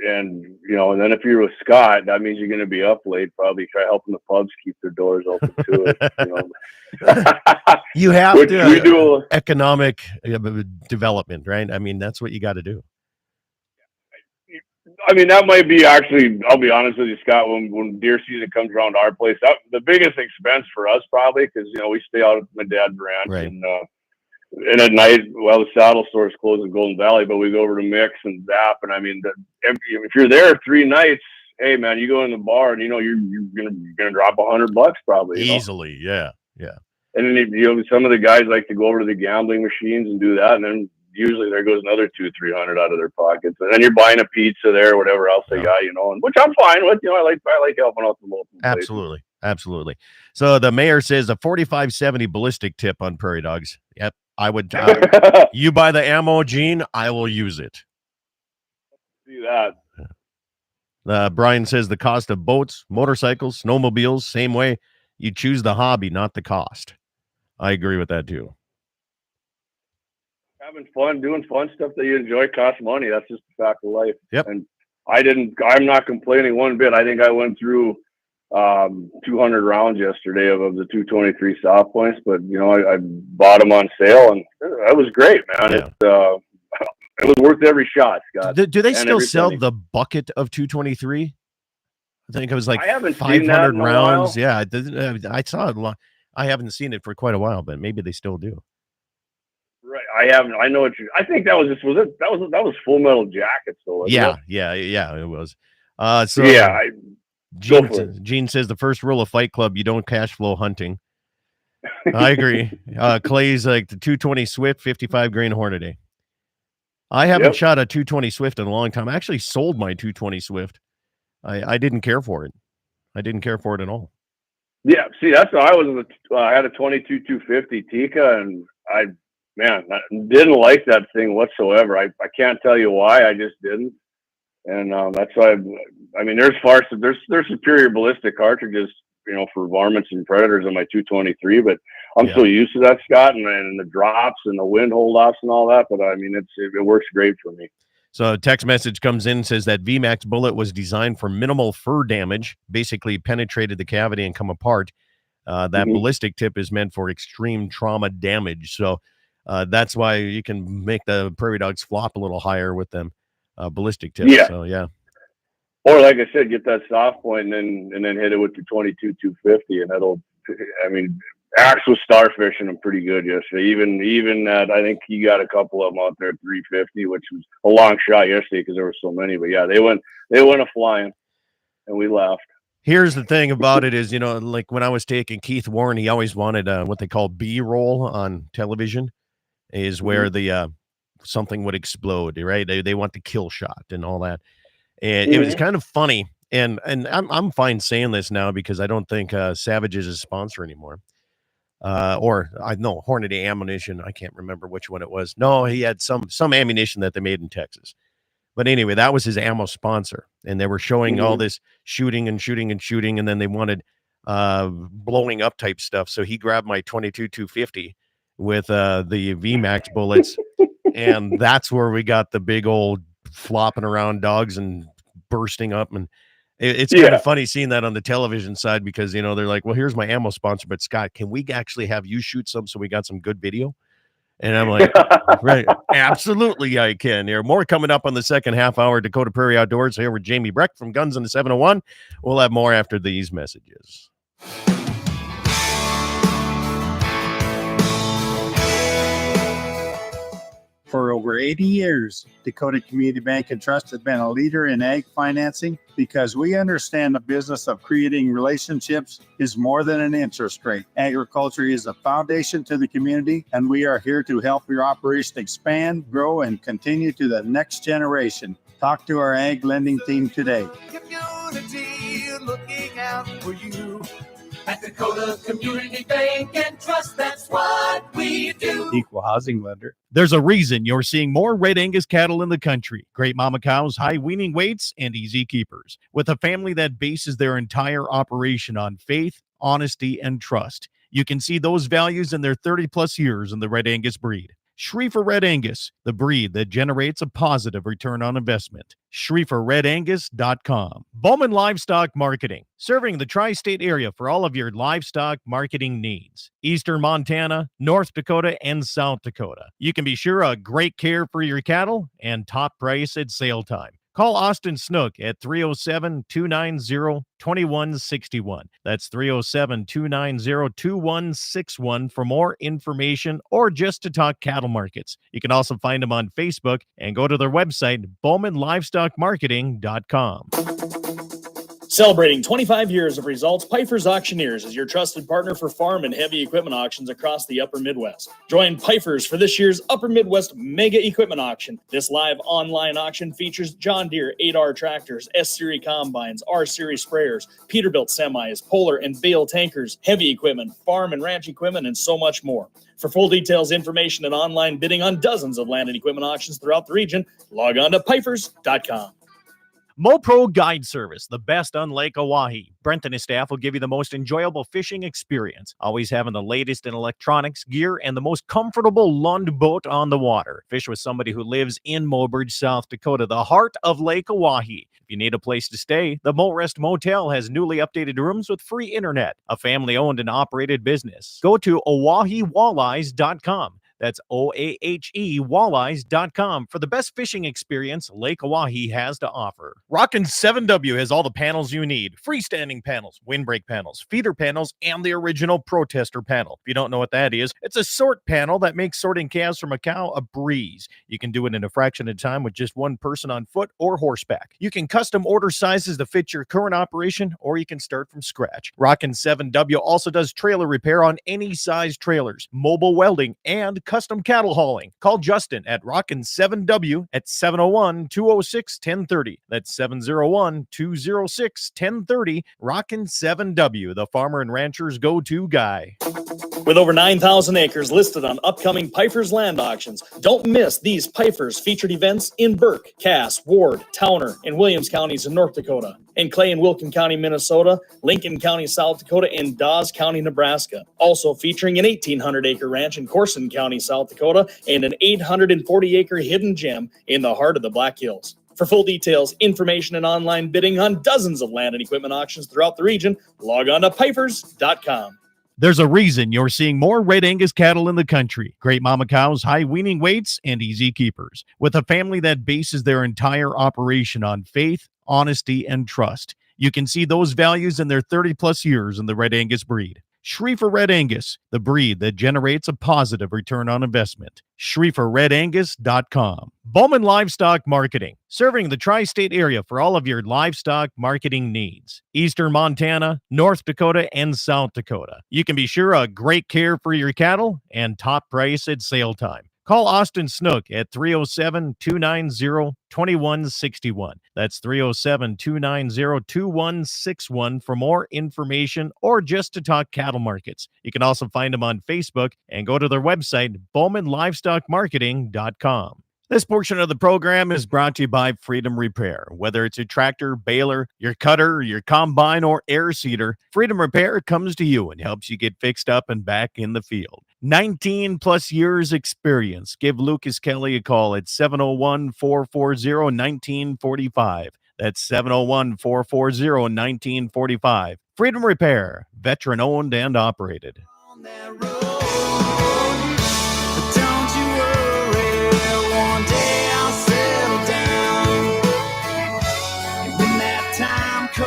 And, you know, and then if you're with Scott, that means you're going to be up late, probably try helping the pubs keep their doors open to it. You know, you have which to we do. Economic development, right? I mean, that's what you got to do. I mean, that might be actually, I'll be honest with you, Scott, when deer season comes around our place, the biggest expense for us probably, because, you know, we stay out at my dad's ranch. Right. And at night, well, the saddle store's closed in Golden Valley, but we go over to Mix and Zap. And I mean, if you're there 3 nights, hey man, you go in the bar and you know you're gonna drop $100 probably. Easily, you know? Yeah. And then you know some of the guys like to go over to the gambling machines and do that, and then usually there goes another $200-300 out of their pockets, and then you're buying a pizza there, or whatever else they got, you know, and which I'm fine with. You know, I like helping out the local places. Absolutely. So the mayor says a 45-70 ballistic tip on prairie dogs. Yep. I would, you buy the ammo, Gene, I will use it. See that. Brian says the cost of boats, motorcycles, snowmobiles, same way. You choose the hobby, not the cost. I agree with that too. Having fun, doing fun stuff that you enjoy costs money. That's just the fact of life. Yep. And I'm not complaining one bit. I think I went through 200 rounds yesterday of the 223 soft points, but you know, I bought them on sale and that was great, man. Yeah. It was worth every shot, Scott. Do they still sell the bucket of 223? I think it was like 500 rounds. Yeah, I saw it. I haven't seen it for quite a while, but maybe they still do. Right, I haven't. I know I think that was that was Full Metal Jacket. So yeah, it was. So yeah. Gene says the first rule of Fight Club: you don't cash flow hunting. I agree. Clay's like the 220 Swift, 55 grain Hornady. I haven't shot a 220 Swift in a long time. I actually sold my 220 Swift. I didn't care for it. I didn't care for it at all. Yeah, see, that's what I had a 22 250 Tikka, and I didn't like that thing whatsoever. I can't tell you why. I just didn't. And that's why I mean, there's superior ballistic cartridges, you know, for varmints and predators on my 223, but I'm so used to that, Scott, and the drops and the wind hold offs and all that. But I mean, it works great for me. So a text message comes in, says that VMAX bullet was designed for minimal fur damage, basically penetrated the cavity and come apart. That ballistic tip is meant for extreme trauma damage. So that's why you can make the prairie dogs flop a little higher with them ballistic tips. Yeah. So yeah. Or like I said, get that soft point and then hit it with the 22 250, and that'll. I mean, Axe was starfishing them pretty good yesterday. Even that, I think he got a couple of them out there at 350, which was a long shot yesterday because there were so many. But yeah, they went a flying, and we laughed. Here's the thing about it is, you know, like when I was taking Keith Warren, he always wanted what they call B-roll on television, is where the something would explode, right? They want the kill shot and all that. And it was kind of funny. And I'm fine saying this now because I don't think Savage is a sponsor anymore. Or I know Hornady ammunition. I can't remember which one it was. No, he had some ammunition that they made in Texas. But anyway, that was his ammo sponsor. And they were showing all this shooting. And then they wanted blowing up type stuff. So he grabbed my 22 250 with the VMAX bullets. And that's where we got the big old flopping around dogs and bursting up. And it's kind of funny seeing that on the television side because, you know, they're like, well, here's my ammo sponsor, but Scott, can we actually have you shoot some so we got some good video? And I'm like, right, absolutely I can. There are more coming up on the second half hour. Dakota Prairie Outdoors here with Jamie Breck from Guns in the 701. We'll have more after these messages. For over 80 years, Dakota Community Bank and Trust has been a leader in ag financing because we understand the business of creating relationships is more than an interest rate. Agriculture is a foundation to the community, and we are here to help your operation expand, grow, and continue to the next generation. Talk to our ag lending team today. Community looking out for you. At Dakota Community Bank and Trust, that's what we do. Equal housing lender. There's a reason you're seeing more Red Angus cattle in the country. Great mama cows, high weaning weights, and easy keepers. With a family that bases their entire operation on faith, honesty, and trust. You can see those values in their 30-plus years in the Red Angus breed. Schrieffer Red Angus, the breed that generates a positive return on investment. SchrieferRedAngus.com. Bowman Livestock Marketing, serving the tri-state area for all of your livestock marketing needs. Eastern Montana, North Dakota, and South Dakota. You can be sure of great care for your cattle and top price at sale time. Call Austin Snook at 307-290-2161. That's 307-290-2161 for more information or just to talk cattle markets. You can also find them on Facebook and go to their website, BowmanLivestockMarketing.com. Celebrating 25 years of results, Pfeiffer's Auctioneers is your trusted partner for farm and heavy equipment auctions across the Upper Midwest. Join Pfeiffer's for this year's Upper Midwest Mega Equipment Auction. This live online auction features John Deere 8R tractors, S-Series combines, R-Series sprayers, Peterbilt semis, Polar and Bale tankers, heavy equipment, farm and ranch equipment, and so much more. For full details, information, and online bidding on dozens of land and equipment auctions throughout the region, log on to Pfeifers.com. MoPro Guide Service, the best on Lake Oahe. Brent and his staff will give you the most enjoyable fishing experience, always having the latest in electronics, gear, and the most comfortable Lund boat on the water. Fish with somebody who lives in Mobridge, South Dakota, the heart of Lake Oahe. If you need a place to stay, the Morest Motel has newly updated rooms with free internet, a family-owned and operated business. Go to OaheWalleyes.com. That's OAHE Walleyes.com for the best fishing experience Lake Oahe has to offer. Rockin' 7W has all the panels you need. Freestanding panels, windbreak panels, feeder panels, and the original protester panel. If you don't know what that is, it's a sort panel that makes sorting calves from a cow a breeze. You can do it in a fraction of time with just one person on foot or horseback. You can custom order sizes to fit your current operation, or you can start from scratch. Rockin' 7W also does trailer repair on any size trailers, mobile welding, and custom cattle hauling. Call Justin at Rockin' 7W at 701-206-1030. That's 701-206-1030. Rockin' 7W, the farmer and rancher's go-to guy. With over 9,000 acres listed on upcoming Pfeiffer's land auctions, don't miss these Pfeiffer's featured events in Burke, Cass, Ward, Towner, and Williams counties in North Dakota, in Clay and Wilkin County, Minnesota, Lincoln County, South Dakota, and Dawes County, Nebraska. Also featuring an 1,800-acre ranch in Corson County, South Dakota, and an 840-acre hidden gem in the heart of the Black Hills. For full details, information, and online bidding on dozens of land and equipment auctions throughout the region, log on to Pfeifers.com. There's a reason you're seeing more Red Angus cattle in the country. Great mama cows, high weaning weights, and easy keepers. With a family that bases their entire operation on faith, honesty, and trust. You can see those values in their 30-plus years in the Red Angus breed. Schrieffer Red Angus, the breed that generates a positive return on investment. SchrieferRedAngus.com. Bowman Livestock Marketing, serving the tri-state area for all of your livestock marketing needs. Eastern Montana, North Dakota, and South Dakota. You can be sure of great care for your cattle and top price at sale time. Call Austin Snook at 307-290-2161. That's 307-290-2161 for more information or just to talk cattle markets. You can also find them on Facebook and go to their website, BowmanLivestockMarketing.com. This portion of the program is brought to you by Freedom Repair. Whether it's a tractor, baler, your cutter, your combine, or air seeder, Freedom Repair comes to you and helps you get fixed up and back in the field. 19-plus years experience. Give Lucas Kelly a call at 701-440-1945. That's 701-440-1945. Freedom Repair, veteran-owned and operated. On that road, but don't you worry, one day I'll settle down. And when that time comes,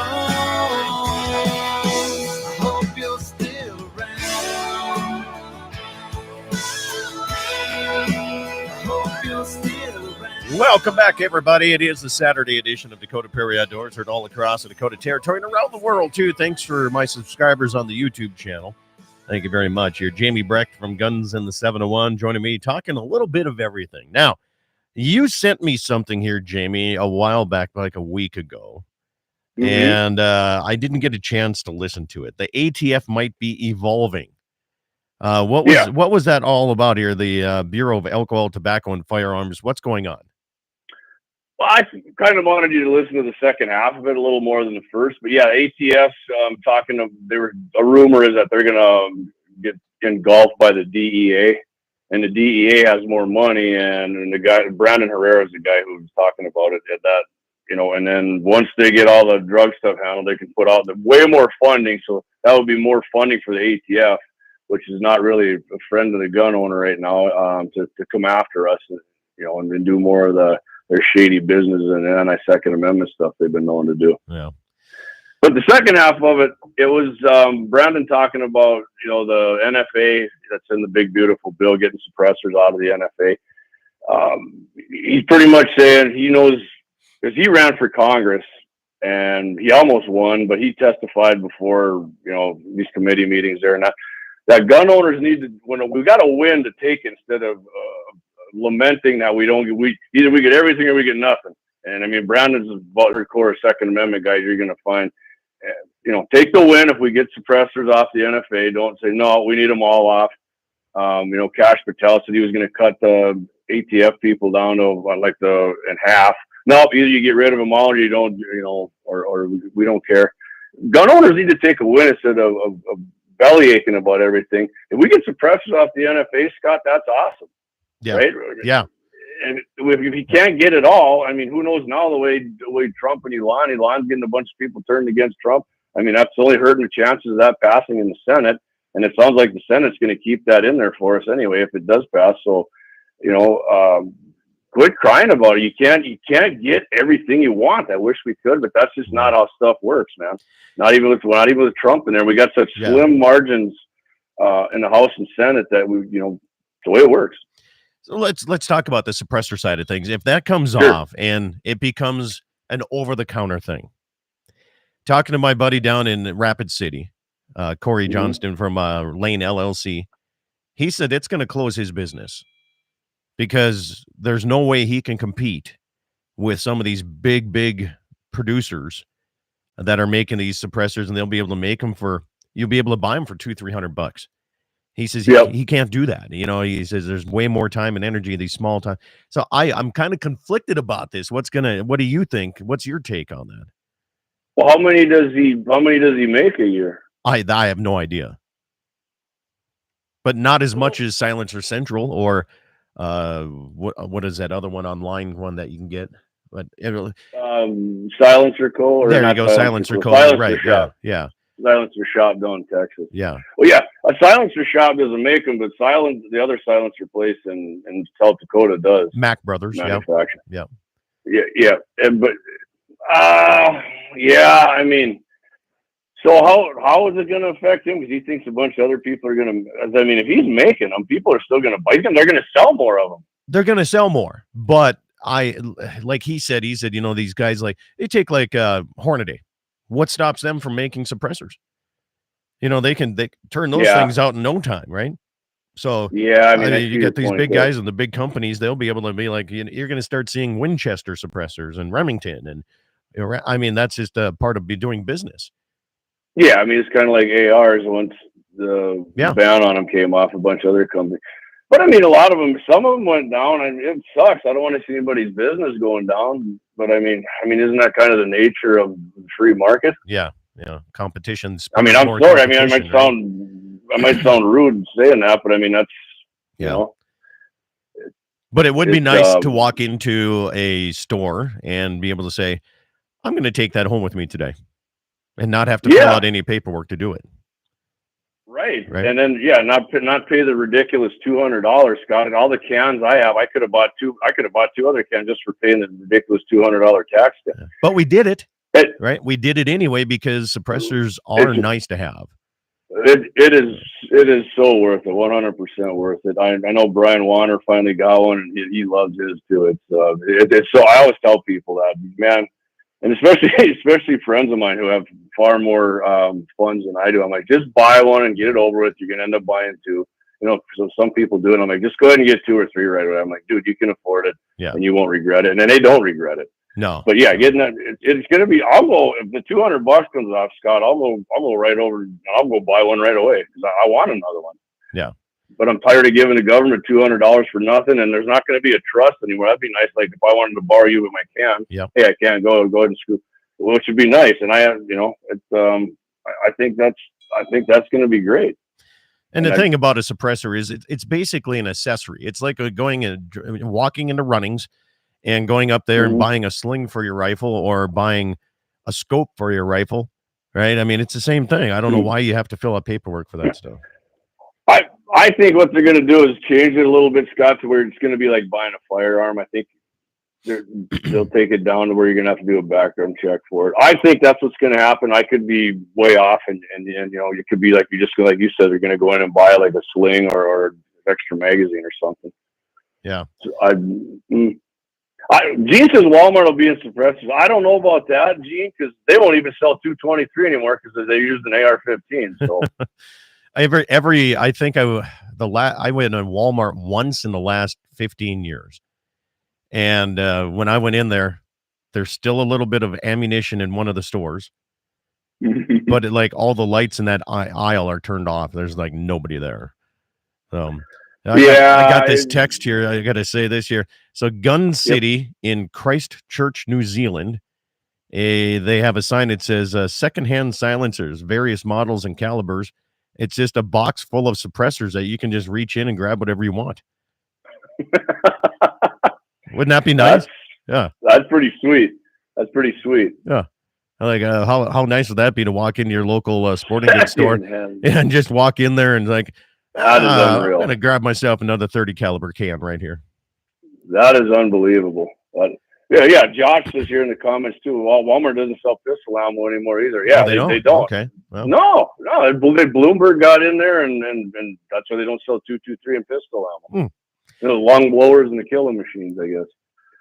I hope you're still around. I hope you're Welcome back, everybody. It is the Saturday edition of Dakota Prairie Outdoors, heard all across the Dakota Territory and around the world, too. Thanks for my subscribers on the YouTube channel. Thank you very much. You're Jamie Brecht from Guns in the 701, joining me, talking a little bit of everything. Now, you sent me something here, Jamie, a while back, like a week ago, and I didn't get a chance to listen to it. The ATF might be evolving. What was that all about here? The Bureau of Alcohol, Tobacco, and Firearms. What's going on? Well, I kind of wanted you to listen to the second half of it a little more than the first, but yeah, ATF's a rumor is that they're going to get engulfed by the DEA, and the DEA has more money, and the guy, Brandon Herrera, is the guy who was talking about it at that, and then once they get all the drug stuff handled, they can put out way more funding. So that would be more funding for the ATF, which is not really a friend of the gun owner right now, to come after us, and do more of their shady business and anti-Second Amendment stuff they've been known to do. Yeah. But the second half of it, it was Brandon talking about, the NFA that's in the big, beautiful bill, getting suppressors out of the NFA. He's pretty much saying he knows, because he ran for Congress and he almost won, but he testified before, these committee meetings there. And that gun owners need to, we got to win to take it, instead of lamenting that we either we get everything or we get nothing. And I mean, Brandon's a hardcore Second Amendment guy. You're going to find, take the win if we get suppressors off the NFA. Don't say, no, we need them all off. Kash Patel said he was going to cut the ATF people down to in half. No, either you get rid of them all or you don't, or we don't care. Gun owners need to take a win instead of belly aching about everything. If we get suppressors off the NFA, Scott, that's awesome. Yeah. Right? Yeah. And if you can't get it all, I mean, who knows now the way Trump and Elon's getting a bunch of people turned against Trump. I mean, that's only hurting the chances of that passing in the Senate. And it sounds like the Senate's going to keep that in there for us anyway, if it does pass. So, quit crying about it. You can't get everything you want. I wish we could, but that's just not how stuff works, man. Not even with Trump in there. We got such slim margins in the House and Senate that it's the way it works. So let's talk about the suppressor side of things. If that comes off and it becomes an over-the-counter thing, talking to my buddy down in Rapid City, Corey Johnston from Lane LLC, he said it's going to close his business because there's no way he can compete with some of these big producers that are making these suppressors, and they'll be able to make them you'll be able to buy them for $200-300. He says he can't do that. He says there's way more time and energy in these small time. So I'm kind of conflicted about this. What do you think? What's your take on that? Well, how many does he make a year? I have no idea. But not as much as Silencer Central or what is that other one online one that you can get? But Silencer Co. There you go, Silencer Co. Right. Yeah. Silencer Shop down in Texas. Yeah. Well, yeah, a Silencer Shop doesn't make them, but the other silencer place in South Dakota does. Mac Brothers. Manufacturing. Yeah. Yeah. I mean, so how is it going to affect him? Because he thinks a bunch of other people are going to. I mean, if he's making them, people are still going to buy them. They're going to sell more of them. They're going to sell more, but like he said, these guys they take Hornady. What stops them from making suppressors? They turn those things out in no time, right? So I mean you get these big guys and the big companies, they'll be able to be like, you're going to start seeing Winchester suppressors and Remington, and I mean that's just a part of doing business. Yeah, I mean it's kind of like ARs once the ban on them came off. A bunch of other companies. But I mean, some of them went down. I mean, it sucks. I don't want to see anybody's business going down. But I mean, isn't that kind of the nature of the free market? Yeah. Competition. I mean, I'm sorry. I mean, I might sound rude saying that, but I mean, that's But it would be nice to walk into a store and be able to say, "I'm going to take that home with me today," and not have to fill out any paperwork to do it. Right. And then not pay the ridiculous $200, Scott. And all the cans I have, I could have bought two other cans just for paying the ridiculous $200 tax. But we did it, right? We did it anyway because suppressors are nice to have. It is so worth it, 100% worth it. I know Brian Warner finally got one, and he loves his too. It's so. I always tell people that, man, and especially friends of mine who have far more funds than I do. I'm like, just buy one and get it over with. You're gonna end up buying two. So some people do it. I'm like, just go ahead and get 2 or 3 right away. I'm like, dude, you can afford it, and you won't regret it. And then they don't regret it. No, but yeah, getting that, it's going to be. I'll go if the $200 comes off, Scott. I'll go right over. I'll go buy one right away because I want another one. Yeah, but I'm tired of giving the government $200 for nothing, and there's not going to be a trust anymore. That'd be nice. Like if I wanted to borrow you with my can, hey, I can't go ahead and screw, which would be nice. And I have, it's I think that's going to be great. And the thing about a suppressor is it's basically an accessory. It's like going and walking into Runnings and going up there and buying a sling for your rifle or buying a scope for your rifle, right? I mean, it's the same thing. I don't know why you have to fill out paperwork for that stuff. I think what they're going to do is change it a little bit, Scott, to where it's going to be like buying a firearm. I think they'll take it down to where you're going to have to do a background check for it. I think that's what's going to happen. I could be way off, and you could be like you said, they're going to go in and buy like a sling or extra magazine or something. Yeah. So Gene says Walmart will be in suppressors. I don't know about that, Gene, because they won't even sell 223 anymore because they used an AR-15. So I think I went in Walmart once in the last 15 years, and when I went in there, there's still a little bit of ammunition in one of the stores, but like all the lights in that aisle are turned off. There's like nobody there. I got this text here. I got to say this here. So Gun City in Christchurch, New Zealand, they have a sign that says secondhand silencers, various models and calibers. It's just a box full of suppressors that you can just reach in and grab whatever you want. Wouldn't that be nice? That's pretty sweet. That's pretty sweet. Yeah. Like how nice would that be to walk into your local sporting goods store and just walk in there and like, that is unreal. I'm gonna grab myself another 30 caliber can right here. That is unbelievable. Yeah. Josh says here in the comments too. Walmart doesn't sell pistol ammo anymore either. Yeah, they don't. Okay. Well. No. Bloomberg got in there, and that's why they don't sell 223 and pistol ammo. The long blowers and the killing machines, I guess.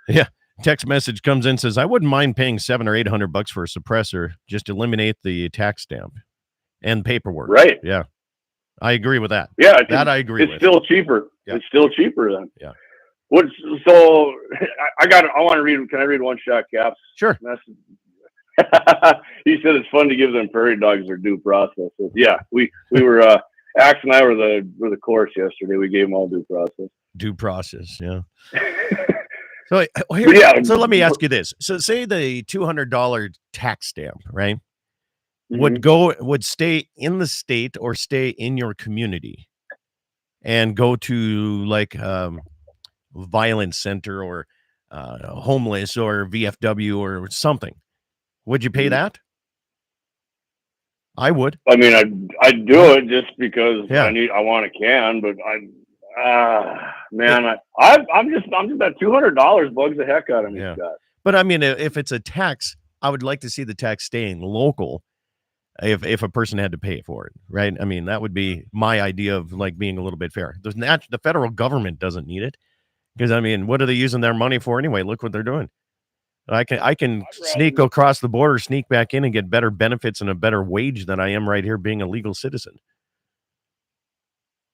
Yeah. Text message comes in, says I wouldn't mind paying $700 or $800 for a suppressor. Just eliminate the tax stamp and paperwork. Right. Yeah. I agree with that. Yeah, I agree. It's still cheaper. Yeah. It's still cheaper then. Yeah. So I want to read. Can I read one shot Cap's Sure. message? He said it's fun to give them prairie dogs their due process. So, yeah, we were Axe and I were the course yesterday. We gave them all due process. Due process. Yeah. So let me ask you this. So say the $200 tax stamp, right? Would stay in the state or stay in your community and go to like violence center or homeless or VFW or something. Would you pay that? I would. I mean, I'd do it just because I want a can, but I'm just that $200 bugs the heck out of me, Scott. But I mean, if it's a tax, I would like to see the tax staying local. If a person had to pay for it, right? I mean, that would be my idea of like being a little bit fair. The federal government doesn't need it because I mean, what are they using their money for anyway? Look what they're doing. I can sneak across the border, sneak back in, and get better benefits and a better wage than I am right here being a legal citizen.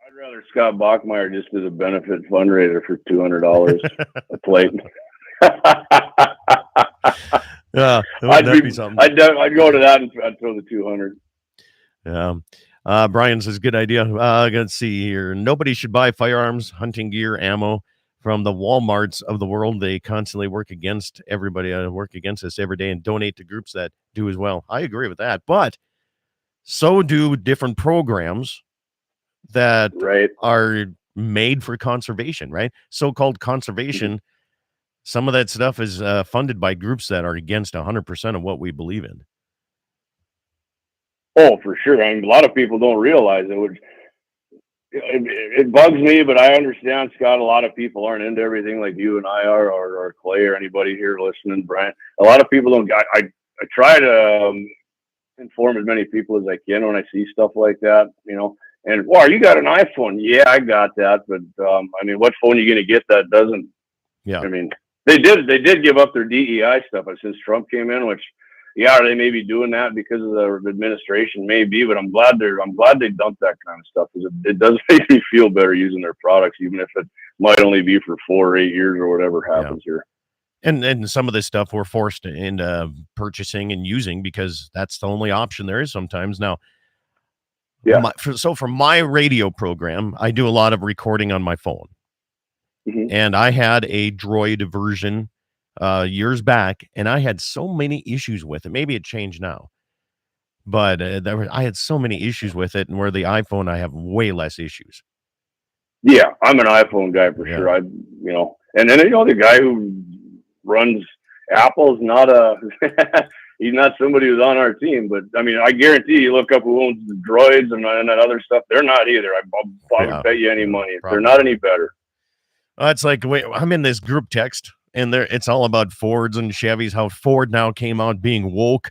I'd rather Scott Bachmeyer just as a benefit fundraiser for $200 a plate. Yeah, I'd go to that and I'd throw the 200. Yeah. Brian says, good idea. Let's see here. Nobody should buy firearms, hunting gear, ammo from the Walmarts of the world. They constantly work against everybody, work against us every day and donate to groups that do as well. I agree with that. But so do different programs that are made for conservation, right? So-called conservation. Some of that stuff is funded by groups that are against 100% of what we believe in. Oh, for sure. I mean, a lot of people don't realize it. It bugs me, but I understand, Scott. A lot of people aren't into everything like you and I are, or Clay, or anybody here listening, Brian. A lot of people don't. I try to inform as many people as I can when I see stuff like that, you know. And wow, you got an iPhone? Yeah, I got that, but I mean, what phone are you going to get that doesn't? Yeah. I mean, they did give up their DEI stuff since Trump came in, which, yeah, they may be doing that because of the administration, maybe, but I'm glad they dumped that kind of stuff because it does make me feel better using their products, even if it might only be for 4 or 8 years or whatever happens here. And some of this stuff we're forced into purchasing and using because that's the only option there is sometimes. Now, so for my radio program, I do a lot of recording on my phone. Mm-hmm. And I had a Droid version years back, and I had so many issues with it. Maybe it changed now. But I had so many issues with it, and where the iPhone, I have way less issues. Yeah, I'm an iPhone guy for sure. And then the guy who runs Apple is not he's not somebody who's on our team, but I mean, I guarantee you look up who owns the Droids and that other stuff. They're not either. I would bet you any money. They're not any better. It's like, wait, I'm in this group text and it's all about Fords and Chevys, how Ford now came out being woke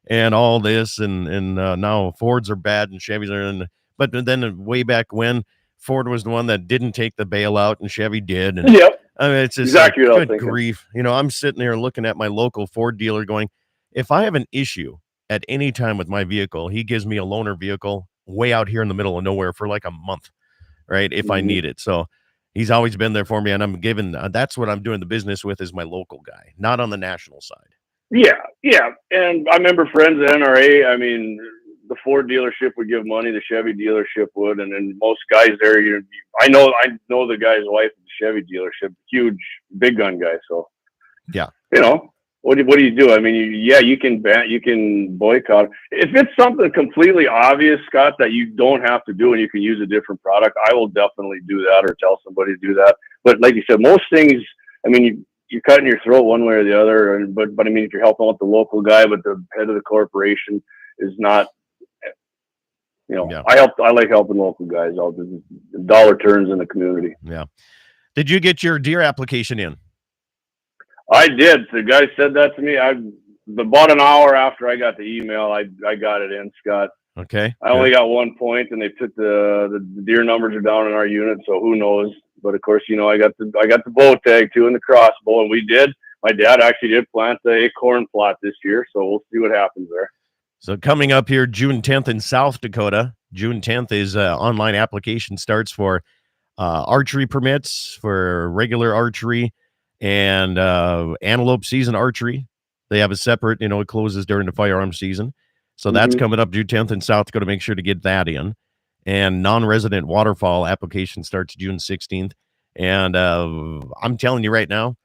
and all this. And now Fords are bad and Chevys are but then way back when Ford was the one that didn't take the bailout and Chevy did. And yep. I mean, it's just exactly like, good grief. I'm sitting here looking at my local Ford dealer going, if I have an issue at any time with my vehicle, he gives me a loaner vehicle way out here in the middle of nowhere for like a month, right? If I need it. So he's always been there for me. And I'm giving, that's what I'm doing the business with is my local guy, not on the national side. Yeah. Yeah. And I remember friends at NRA, I mean, the Ford dealership would give money, the Chevy dealership would, and then most guys there, I know the guy's wife at the Chevy dealership, huge big gun guy. So yeah, what do you do? I mean, you can boycott if it's something completely obvious, Scott, that you don't have to do and you can use a different product. I will definitely do that or tell somebody to do that. But like you said, most things, I mean, you're cutting your throat one way or the other. But I mean, if you're helping out the local guy, but the head of the corporation is not. I like helping local guys out. The dollar turns in the community. Yeah. Did you get your deer application in? I did. The guy said that to me. About an hour after I got the email, I got it in, Scott. Okay. I only got 1 point, and they took the deer numbers are down in our unit, so who knows? But of course, I got the bow tag too and the crossbow, and we did. My dad actually did plant the acorn plot this year, so we'll see what happens there. So coming up here, June 10th in South Dakota. June 10th is online application starts for archery permits, for regular archery, and antelope season archery. They have a separate, it closes during the firearm season. So that's coming up June 10th in South Dakota. Make sure to get that in. And non-resident waterfowl application starts June 16th. And I'm telling you right now,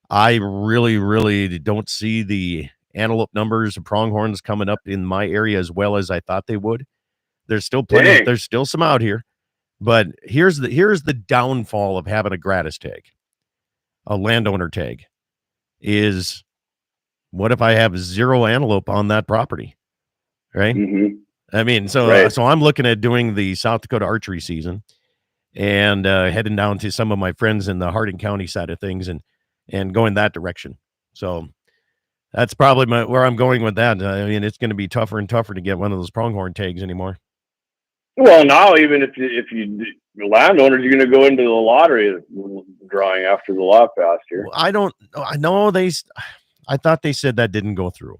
I really, really don't see the antelope numbers of pronghorns coming up in my area as well as I thought they would. There's still plenty. Dang. There's still some out here, but here's the downfall of having a gratis tag, a landowner tag, is what if I have 0 antelope on that property, right? Mm-hmm. I mean, so I'm looking at doing the South Dakota archery season and heading down to some of my friends in the Hardin County side of things and going that direction. So that's probably where I'm going with that. I mean, it's going to be tougher and tougher to get one of those pronghorn tags anymore. Well, now even if you landowners, you're going to go into the lottery drawing after the law passed here. I don't. I know I thought they said that didn't go through.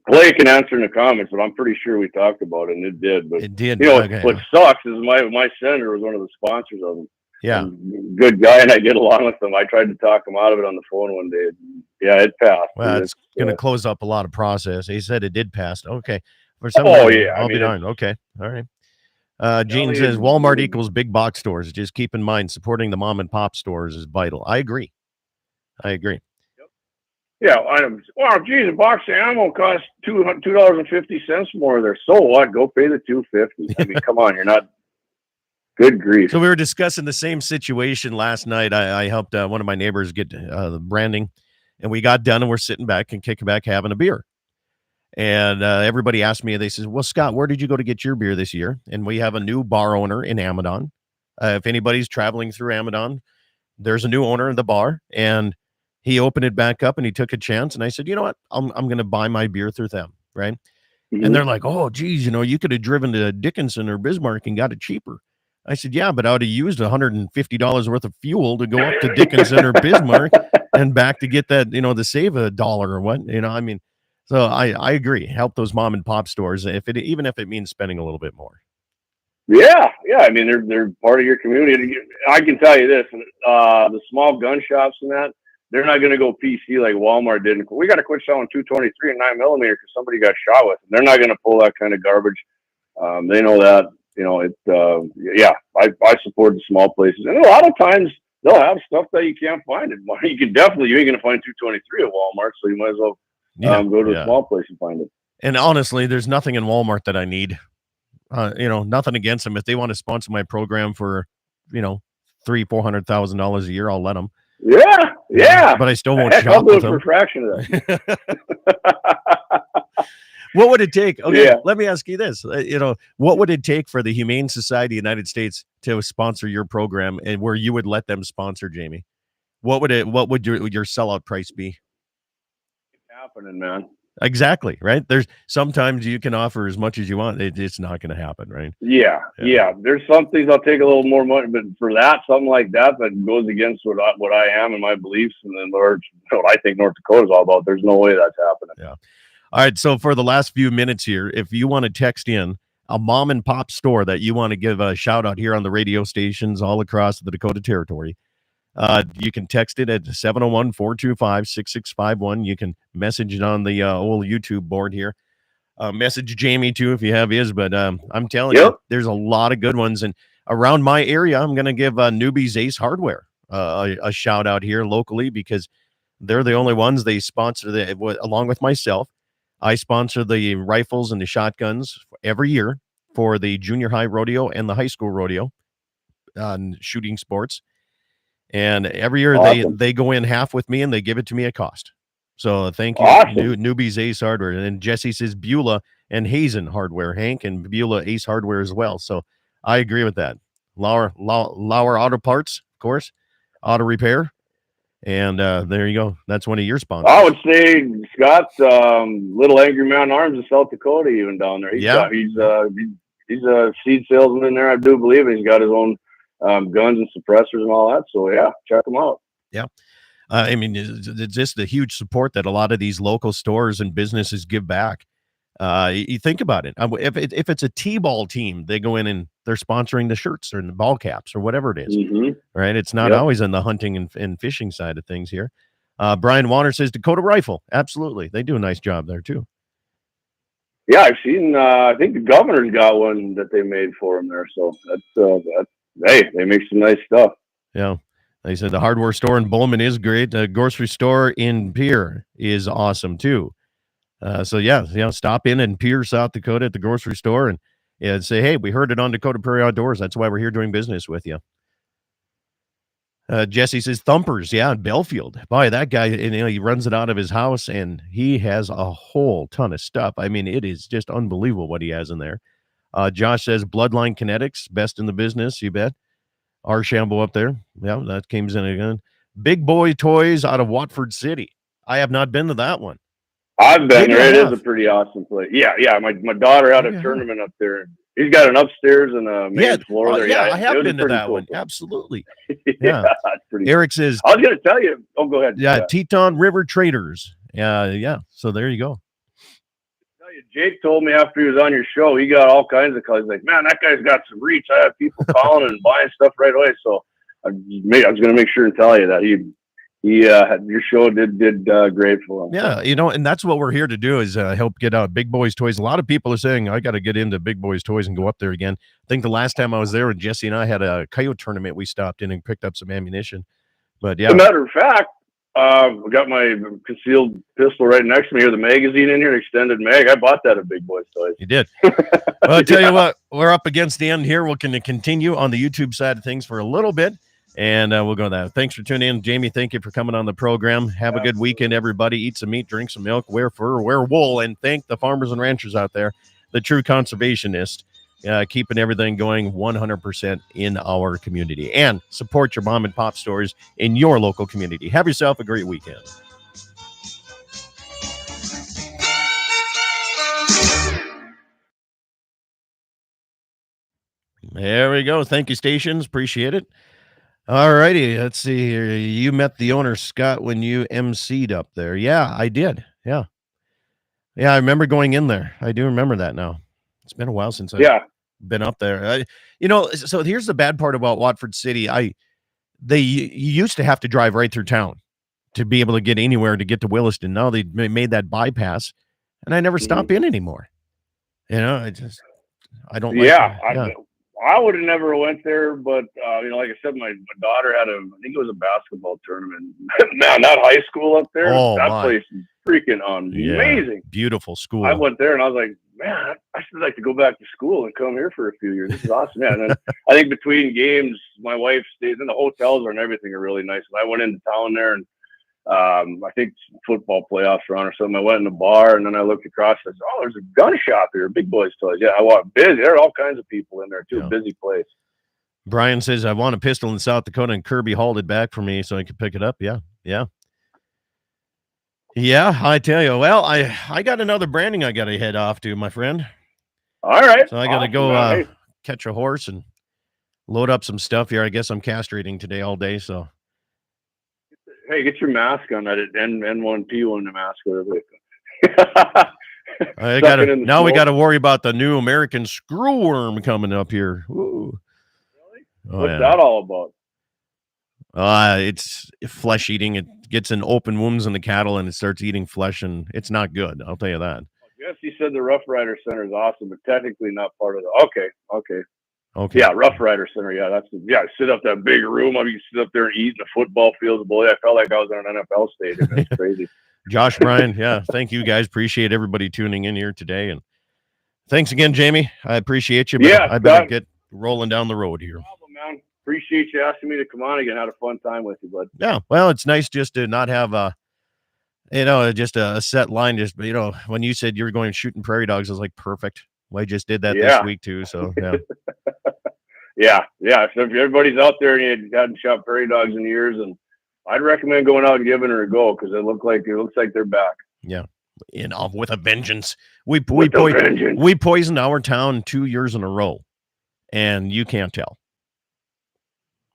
Clay can answer in the comments, but I'm pretty sure we talked about it and it did. But it did. What sucks is my senator was one of the sponsors of them. Yeah. Good guy, and I get along with him. I tried to talk him out of it on the phone one day. Yeah, it passed. Well, it's going to close up a lot of process. He said it did pass. Okay. For some reason, I'll be darned. Okay. All right. Gene says Walmart equals big box stores. Just keep in mind supporting the mom and pop stores is vital. I agree. Yeah, geez, a box of ammo costs $2.50 more there. So what? Go pay the $2.50. I mean, come on, you're not. Good grief. So we were discussing the same situation last night. I helped one of my neighbors get the branding, and we got done, and we're sitting back and kicking back having a beer. And everybody asked me, they said, well, Scott, where did you go to get your beer this year? And we have a new bar owner in Amadon. If anybody's traveling through Amadon, there's a new owner in the bar, and he opened it back up and he took a chance. And I said, you know what? I'm going to buy my beer through them. Right. Mhm. And they're like, oh, geez, you could have driven to Dickinson or Bismarck and got it cheaper. I said, yeah, but I would have used $150 worth of fuel to go up to Dickinson or Bismarck and back to get that, to save $1 or what, I mean, so I agree. Help those mom and pop stores even if it means spending a little bit more. Yeah. I mean, they're part of your community. I can tell you this: the small gun shops and that, they're not going to go PC like Walmart did. We got to quit selling 223 and 9mm because somebody got shot with them. They're not going to pull that kind of garbage. They know that. I support the small places, and a lot of times they'll have stuff that you can't find it. You ain't going to find 223 at Walmart, so you might as well go to a small place and find it. And honestly, there's nothing in Walmart that I need. Nothing against them. If they want to sponsor my program for, $300,000-$400,000 a year, I'll let them. Yeah. But I still won't I'll shop do with it for them. a fraction of that. What would it take? Okay, Yeah. let me ask you this. What would it take for the Humane Society of the United States to sponsor your program and where you would let them sponsor, Jamie? What would your sellout price be? It's happening, man. Exactly, right? There's sometimes you can offer as much as you want. It's not going to happen, right? Yeah. There's some things I'll take a little more money, but for something like that goes against what I am and my beliefs, and then what I think North Dakota is all about. There's no way that's happening. Yeah. All right. So for the last few minutes here, if you want to text in a mom and pop store that you want to give a shout out here on the radio stations all across the Dakota Territory, you can text it at 701-425-6651. You can message it on the old YouTube board here. Message Jamie too if you have his, but I'm telling you, there's a lot of good ones. And around my area, I'm going to give Newbie's Ace Hardware a shout out here locally because they're the only ones they sponsor along with myself. I sponsor the rifles and the shotguns every year for the junior high rodeo and the high school rodeo shooting sports. And every year they go in half with me and they give it to me at cost. So thank you, Newbie's Ace Hardware. And Jesse says Beulah and Hazen Hardware, Hank, and Beulah Ace Hardware as well. So I agree with that. Lauer Auto Parts, of course, auto repair. And there you go. That's one of your sponsors. I would say Scott, Little Angry Man Arms in South Dakota, even down there. He's a seed salesman in there, I do believe. He's got his own guns and suppressors and all that. So yeah, check them out. Yeah. I mean, it's just the huge support that a lot of these local stores and businesses give back. You think about it. If it's a T-ball team, they go in and they're sponsoring the shirts or the ball caps or whatever it is, right? It's not always on the hunting and fishing side of things here. Brian Warner says Dakota Rifle. Absolutely. They do a nice job there too. Yeah, I've seen, I think the governor's got one that they made for him there. So hey, they make some nice stuff. Yeah. They said the hardware store in Bowman is great. The grocery store in Pierre is awesome too. So stop in Pierre, South Dakota at the grocery store and say, hey, we heard it on Dakota Prairie Outdoors. That's why we're here doing business with you. Jesse says Thumpers. Yeah. In Belfield. Boy, that guy, he runs it out of his house and he has a whole ton of stuff. I mean, it is just unbelievable what he has in there. Josh says Bloodline Kinetics, best in the business. You bet. Archambault up there. Yeah, that came in again. Big Boy Toys out of Watford City. I have not been to that one. I've been there. It is a pretty awesome place. Yeah. My daughter had a tournament up there. He's got an upstairs and a main floor there. Yeah, I have been to that one. Absolutely. Yeah. That's pretty Eric says, I was going to tell you. Oh, go ahead. Yeah, Teton River Traders. Yeah. So there you go. Jake told me after he was on your show, he got all kinds of calls. He's like, man, that guy's got some reach. I have people calling and buying stuff right away. So I was going to make sure and tell you that your show did great for him. Yeah, and that's what we're here to do is help get out Big Boys Toys. A lot of people are saying I got to get into Big Boys Toys and go up there again. I think the last time I was there, and Jesse and I had a coyote tournament, we stopped in and picked up some ammunition. But yeah, as a matter of fact, I got my concealed pistol right next to me here, the magazine in here, extended mag. I bought that at Big Boys Toys. You did. Well, I tell you what, we're up against the end here. We're going to continue on the YouTube side of things for a little bit, and we'll go there. Thanks for tuning in. Jamie, thank you for coming on the program. Have a good weekend, everybody. Eat some meat, drink some milk, wear fur, wear wool, and thank the farmers and ranchers out there, the true conservationists, keeping everything going 100% in our community, and support your mom and pop stores in your local community. Have yourself a great weekend. There we go. Thank you, stations. Appreciate it. All righty. Let's see here. You met the owner, Scott, when you emceed up there. Yeah, I did. Yeah. Yeah, I remember going in there. I do remember that now. It's been a while since I've been up there. So here's the bad part about Watford City. You used to have to drive right through town to be able to get anywhere to get to Williston. Now they made that bypass, and I never stop in anymore. I don't like I would have never went there, but like I said, my daughter had I think it was a basketball tournament. Man, that high school up there, that place is freaking amazing. Yeah, beautiful school. I went there and I was like, man, I should like to go back to school and come here for a few years. This is awesome. Yeah, and then I think between games, my wife stays in the hotels and everything are really nice. And I went into town there and I think football playoffs were on or something. I went in the bar and then I looked across and I said, oh, there's a gun shop here, Big Boys Toys. Yeah, I walked busy. There are all kinds of people in there too. Yeah. Busy place. Brian says, I want a pistol in South Dakota, and Kirby hauled it back for me so I could pick it up. Yeah. Yeah, I tell you. Well, I got another branding I got to head off to, my friend. All right. So I got to go catch a horse and load up some stuff here. I guess I'm castrating today all day, so. Hey, get your mask on that N1P1 mask. Now we got to worry about the new American screwworm coming up here. Ooh. Really? What's that all about? It's flesh eating. It gets in open wounds in the cattle and it starts eating flesh, and it's not good. I'll tell you that. Yes, you said the Rough Rider Center is awesome, but technically not part of the. Okay. Yeah, Rough Rider Center. Yeah, sit up that big room. I mean, you sit up there and eat in the football fields. Boy, I felt like I was in an NFL stadium. That's crazy. Josh, Brian, yeah, thank you guys. Appreciate everybody tuning in here today, and thanks again, Jamie. I appreciate you. But I better get rolling down the road here. No problem, man. Appreciate you asking me to come on again. Had a fun time with you, bud. Yeah, well, it's nice just to not have just a set line. Just when you said you were going shooting prairie dogs, I was like, perfect. Well, I just did that this week too. So yeah. So if everybody's out there and you hadn't shot prairie dogs in years, and I'd recommend going out and giving her a go because it looks like they're back. Yeah, with a vengeance. We poisoned our town 2 years in a row, and you can't tell.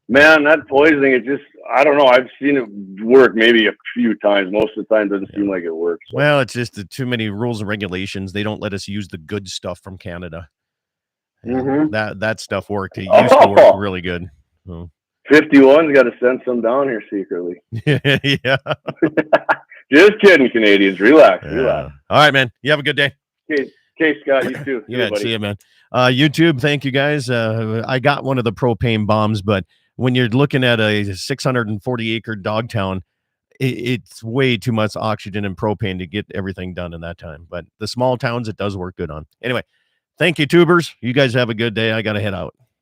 Man, that poisoning, it just, I don't know. I've seen it work maybe a few times. Most of the time, it doesn't seem like it works. So. Well, it's just too many rules and regulations. They don't let us use the good stuff from Canada. Mm-hmm. That stuff worked. It used to work really good. So. 51's got to send some down here secretly. Yeah. Just kidding, Canadians. Relax. All right, man. You have a good day. Okay, Scott. You too. See you, man. YouTube, thank you guys. I got one of the propane bombs, but when you're looking at a 640-acre dog town, it's way too much oxygen and propane to get everything done in that time. But the small towns, it does work good on. Anyway, thank you, tubers. You guys have a good day. I got to head out.